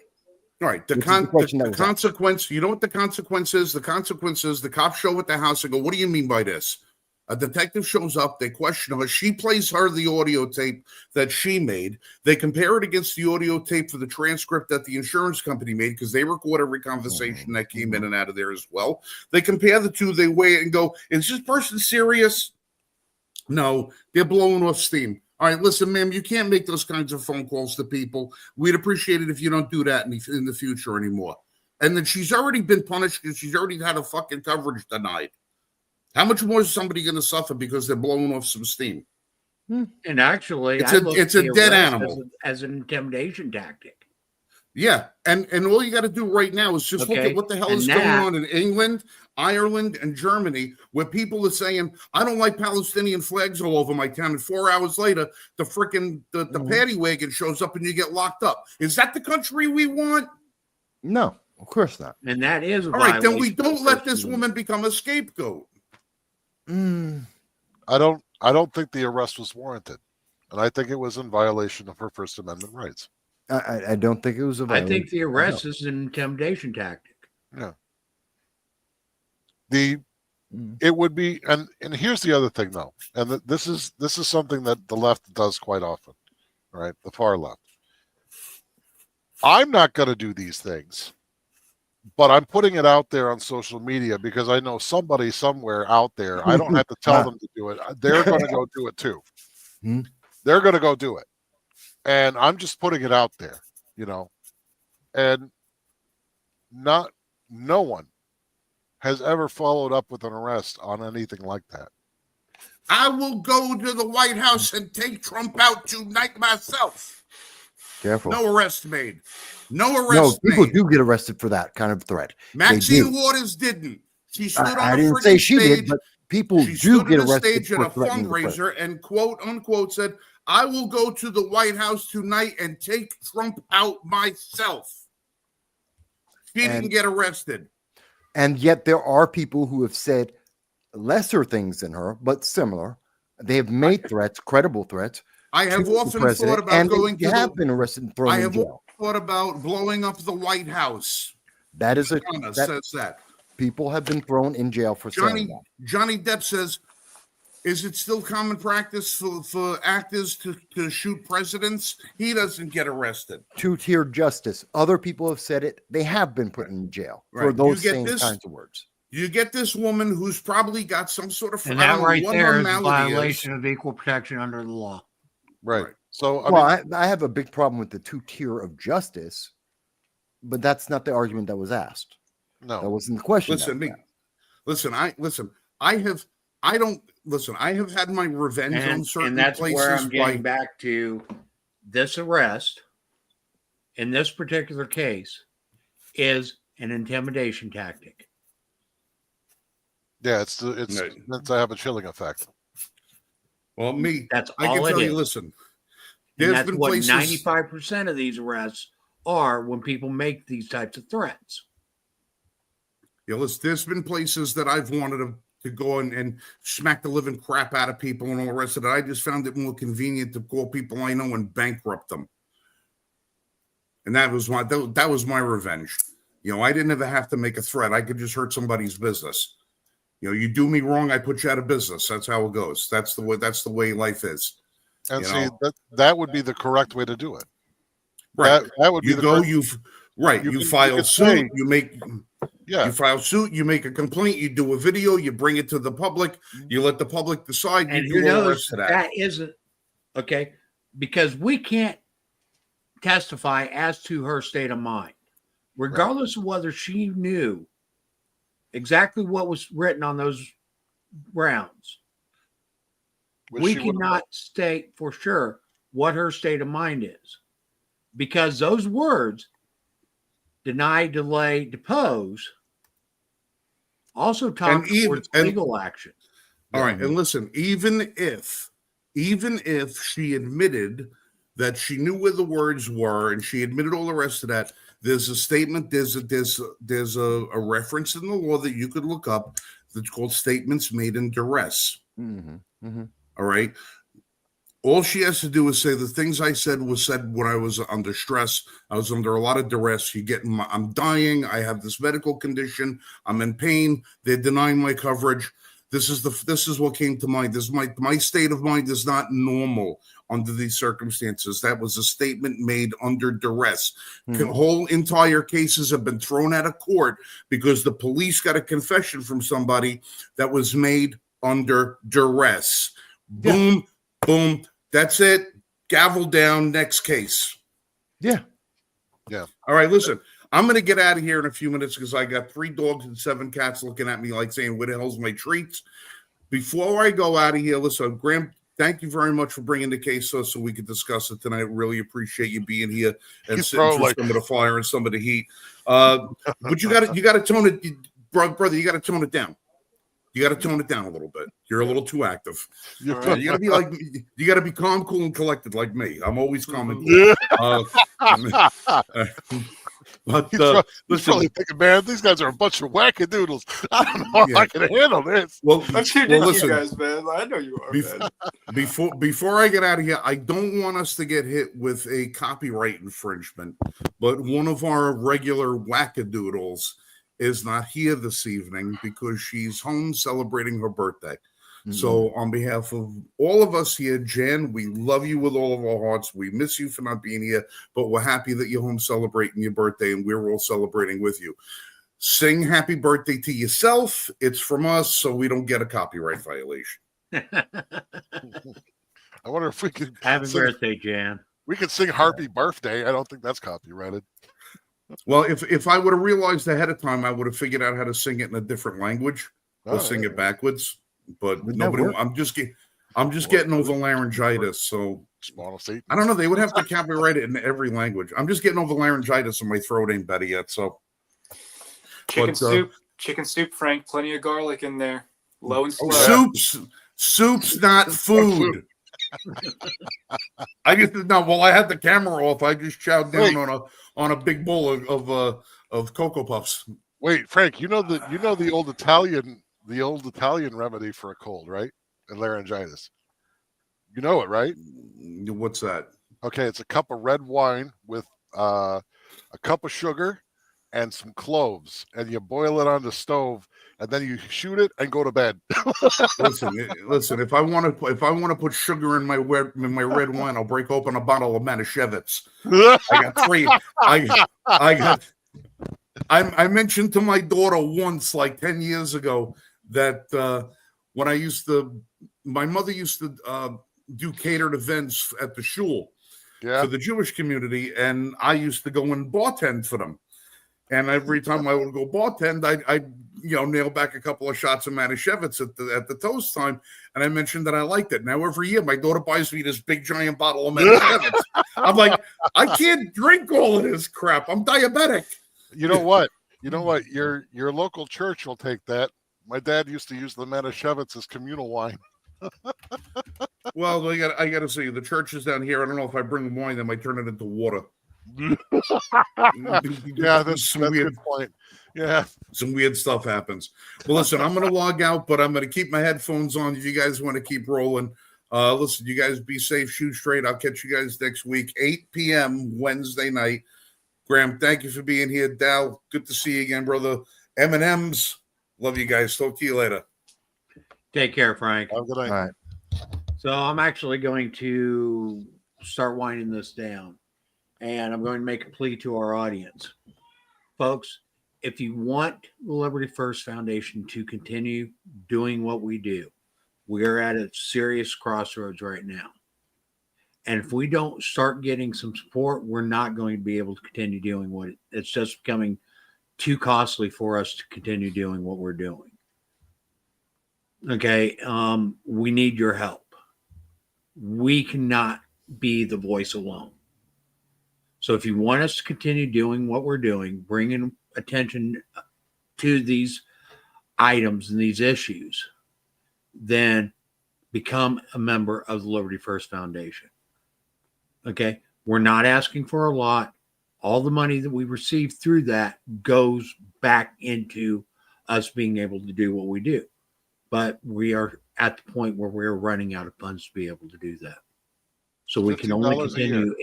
All right, Which is the question that the was asked. consequence, you know what the consequence is? The consequence is the cops show at the house and go, what do you mean by this? A detective shows up, they question her, she plays her the audio tape that she made. They compare it against the audio tape for the transcript that the insurance company made, because they record every conversation that came in and out of there as well. They compare the two, they weigh it and go, is this person serious? No, they're blowing off steam. All right, listen, ma'am, you can't make those kinds of phone calls to people. We'd appreciate it if you don't do that in the future anymore. And then she's already been punished because she's already had a fucking coverage denied. How much more is somebody going to suffer because they're blowing off some steam? And actually, It's I a- look it's at a the dead arrest animal. as an intimidation tactic. Yeah, and all you got to do right now is just look Okay, at what the hell and is going that- on in England, Ireland, and Germany, where people are saying, "I don't like Palestinian flags all over my town," and 4 hours later, the freaking the paddy wagon shows up and you get locked up. Is that the country we want? No, of course not. And that is a All right, then we violation of don't the let First this Amendment. woman become a scapegoat. I don't think the arrest was warranted, and I think it was in violation of her First Amendment rights. I don't think it was a I think violation. the arrest is an intimidation tactic. It would be, and here's the other thing though, and this is something that the left does quite often, right? The far left. I'm not going to do these things, but I'm putting it out there on social media because I know somebody somewhere out there. I don't have to tell them to do it. They're going to go do it too. They're going to go do it. And I'm just putting it out there, and no one has ever followed up with an arrest on anything like that. I will go to the White House and take Trump out tonight myself. Careful. No arrest made. No No, arrest people made. do get arrested for that kind of threat. Maxine Waters didn't. She stood on I a didn't say freaking she stage. did, but people She do stood get on a arrested stage at for a threatening the president. fundraiser and quote unquote said, "I will go to the White House tonight and take Trump out myself." She didn't get arrested. And yet there are people who have said lesser things than her, but similar. They have made threats, credible threats. I have to the often president, thought about and going they to have the, been arrested and thrown I in have jail. thought about blowing up the White House. That is Madonna says that. people have been thrown in jail for saying that. Johnny Depp says, is it still common practice for actors to shoot presidents? He doesn't get arrested. Two-tier justice. Other people have said it. They have been put in jail for Right. those You get same this- kinds of words. You get this woman who's probably got some sort of And I that don't know right what there her is a malady violation of equal protection under the law. Right. Right. So, I have a big problem with the two-tier of justice, but that's not the argument that was asked. That no. wasn't the question. I have had my revenge on certain And that's places where I'm getting by back to this arrest in this particular case is an intimidation tactic. Yeah, it's Right. meant to have a chilling effect. well me. That's I can all it tell you, is. listen, And there's that's been what places 95% of these arrests are when people make these types of threats. listen, there's been places that I've wanted to go and smack the living crap out of people and all the rest of it. I just found it more convenient to call people I know and bankrupt them. And that was my revenge. I didn't ever have to make a threat. I could just hurt somebody's business. You do me wrong, I put you out of business. That's how it goes. That's the way life is. And You see, know. that would be the correct way to do it. Right. That would be You the go, correct- you you file could suit, say- you file suit, you make a complaint, you do a video, you bring it to the public, you let the public decide, And you who do all the knows rest of that. that isn't okay, because we can't testify as to her state of mind, regardless of whether she knew exactly what was written on those rounds. which We she would've- cannot state for sure what her state of mind is, because those words, deny, delay, depose, also talk towards legal action. All right, and listen, even if she admitted that she knew where the words were and she admitted all the rest of that, there's a statement, there's a reference in the law that you could look up that's called statements made in duress. All right. All she has to do is say the things I said was said when I was under stress. I was under a lot of duress. I'm dying. I have this medical condition. I'm in pain. They're denying my coverage. This is what came to mind. This is my state of mind is not normal under these circumstances. That was a statement made under duress. Whole entire cases have been thrown out of court because the police got a confession from somebody that was made under duress. Boom, boom. That's it. Gavel down. Next case. Yeah. All right, listen. I'm going to get out of here in a few minutes because I got 3 dogs and 7 cats looking at me like saying, where the hell's my treats? Before I go out of here, listen, thank you very much for bringing the case so we could discuss it tonight. Really appreciate you being here and He's sitting through like, some of the fire and some of the heat. But you got to tone it, brother. You got to tone it down. You got to tone it down a little bit. You're a little too active. You got to be like, you got to be calm, cool, and collected like me. I'm always calm and cool. But he's listen, probably thinking, man, these guys are a bunch of wackadoodles. I don't know if I can handle this. well, I'm tuning in listen, you guys, man. I know you are, man. Before I get out of here, I don't want us to get hit with a copyright infringement, but one of our regular wackadoodles is not here this evening because she's home celebrating her birthday. Mm-hmm. So on behalf of all of us here, Jan, we love you with all of our hearts. We miss you for not being here, but we're happy that you're home celebrating your birthday and we're all celebrating with you. Sing happy birthday to yourself. It's from us, so we don't get a copyright violation. I wonder if we could Happy birthday, Jan. We could sing Happy Birthday. I don't think that's copyrighted. Well, if I would have realized ahead of time, I would have figured out how to sing it in a different language or sing it backwards. But nobody. I'm just getting over laryngitis, so I don't know. They would have to copyright it in every language. I'm just getting over laryngitis, and my throat ain't better yet. So chicken soup, Frank. Plenty of garlic in there. Low and slow. Soup's not food. I had the camera off. I just chowed down on a big bowl of Cocoa Puffs. Wait, Frank, you know the old Italian remedy for a cold, right? And laryngitis. You know it, right? What's that? Okay, it's a cup of red wine with a cup of sugar and some cloves, and you boil it on the stove, and then you shoot it and go to bed. listen. If I want to put sugar in my red wine, I'll break open a bottle of Manischewitz. I got three. I mentioned to my daughter once, like 10 years ago, that when my mother used to do catered events at the shul for the Jewish community, and I used to go and bartend for them. And every time I would go bartend, I nail back a couple of shots of Manischewitz at the toast time. And I mentioned that I liked it. Now every year my daughter buys me this big giant bottle of Manischewitz. I'm like, I can't drink all of this crap. I'm diabetic. You know what? Your local church will take that. My dad used to use the Manischewitz as communal wine. Well, I got to say, the churches down here, I don't know if I bring wine, they might turn it into water. Yeah, that's a good point. Yeah, some weird stuff happens. Well, listen, I'm going to log out, but I'm going to keep my headphones on if you guys want to keep rolling. Listen, you guys be safe, shoot straight. I'll catch you guys next week, 8 p.m. Wednesday night. Graham, thank you for being here. Dal, good to see you again, brother. M&M's, love you guys. Talk to you later. Take care, Frank. Have a good night. All right. So I'm actually going to start winding this down, and I'm going to make a plea to our audience. Folks, if you want the Liberty First Foundation to continue doing what we do, we are at a serious crossroads right now. And if we don't start getting some support, we're not going to be able to continue doing what it's just becoming too costly for us to continue doing what we're doing. Okay. We need your help. We cannot be the voice alone. So if you want us to continue doing what we're doing, bringing attention to these items and these issues, then become a member of the Liberty First Foundation. Okay. We're not asking for a lot. All the money that we receive through that goes back into us being able to do what we do. But we are at the point where we're running out of funds to be able to do that. So we can only continue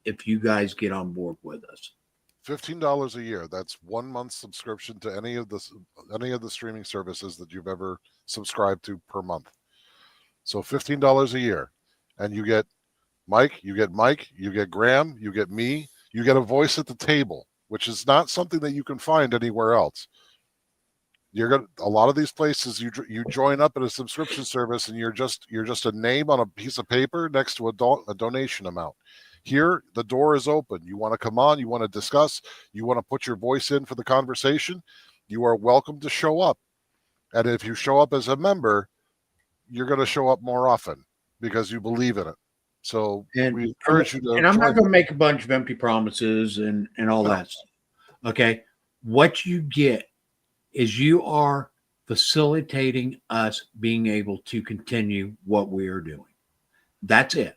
if you guys get on board with us. $15 a year. That's 1 month subscription to any of the streaming services that you've ever subscribed to per month. So $15 a year, and you get Mike, you get Graham, you get me, you get a voice at the table, which is not something that you can find anywhere else. A lot of these places you join up in a subscription service, and you're just a name on a piece of paper next to a donation amount. Here, the door is open. You want to come on, you want to discuss, you want to put your voice in for the conversation, you are welcome to show up. And if you show up as a member, you're going to show up more often. because you believe in it. So And we encourage you to and I'm not join. going to make a bunch of empty promises and all No. that stuff. Okay, what you get is you are facilitating us being able to continue what we are doing. That's it.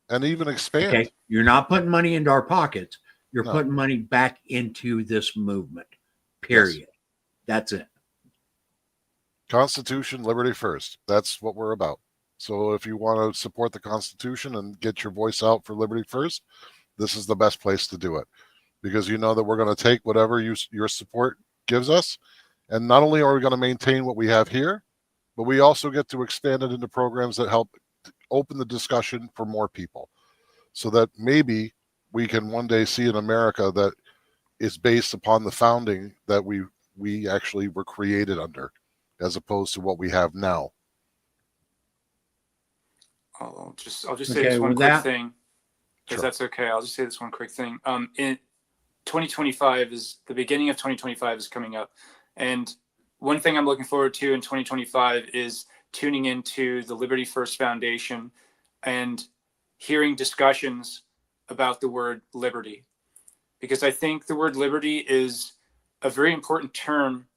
And even expand. Okay, you're not putting money into our pockets. You're No. putting money back into this movement. Period. Yes. That's it. Constitution, liberty first. That's what we're about. So if you want to support the Constitution and get your voice out for liberty first, this is the best place to do it, because you know that we're going to take whatever your support gives us, and not only are we going to maintain what we have here, but we also get to expand it into programs that help open the discussion for more people, so that maybe we can one day see an America that is based upon the founding that we actually were created under, as opposed to what we have now. I'll just say Okay, this one with quick that- thing, if Sure. that's okay. I'll just say this one quick thing. In 2025 is the beginning of 2025 is coming up, and one thing I'm looking forward to in 2025 is tuning into the Liberty First Foundation and hearing discussions about the word liberty, because I think the word liberty is a very important term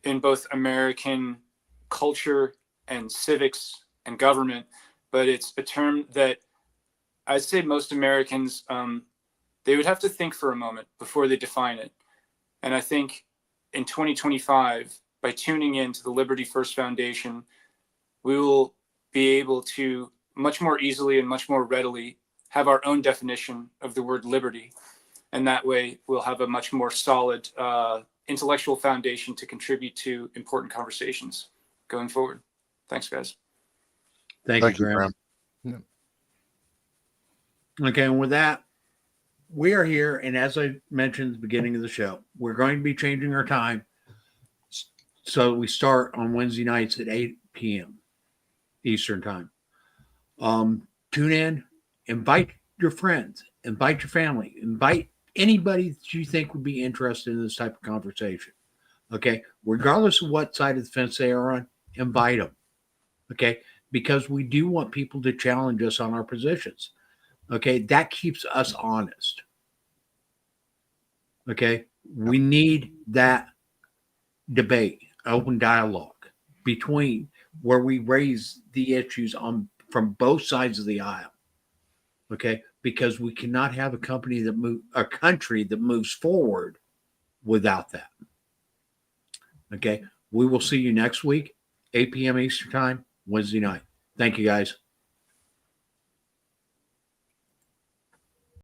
in both American culture and civics and government, but it's a term that I'd say most Americans, they would have to think for a moment before they define it. And I think in 2025, by tuning in to the Liberty First Foundation, we will be able to much more easily and much more readily have our own definition of the word liberty. And that way we'll have a much more solid intellectual foundation to contribute to important conversations going forward. Thanks, guys. Thank you, Graham. Graham. Okay, and with that, we are here, and as I mentioned at the beginning of the show, we're going to be changing our time. So we start on Wednesday nights at 8 p.m. Eastern time. Tune in, invite your friends, invite your family, invite anybody that you think would be interested in this type of conversation. Okay, regardless of what side of the fence they are on, invite them. Okay, because we do want people to challenge us on our positions. Okay, that keeps us honest. Okay, we need that debate, open dialogue between where we raise the issues from both sides of the aisle. Okay, because we cannot have a country that moves forward without that. Okay, we will see you next week, 8 p.m. Eastern time, Wednesday night. Thank you, guys.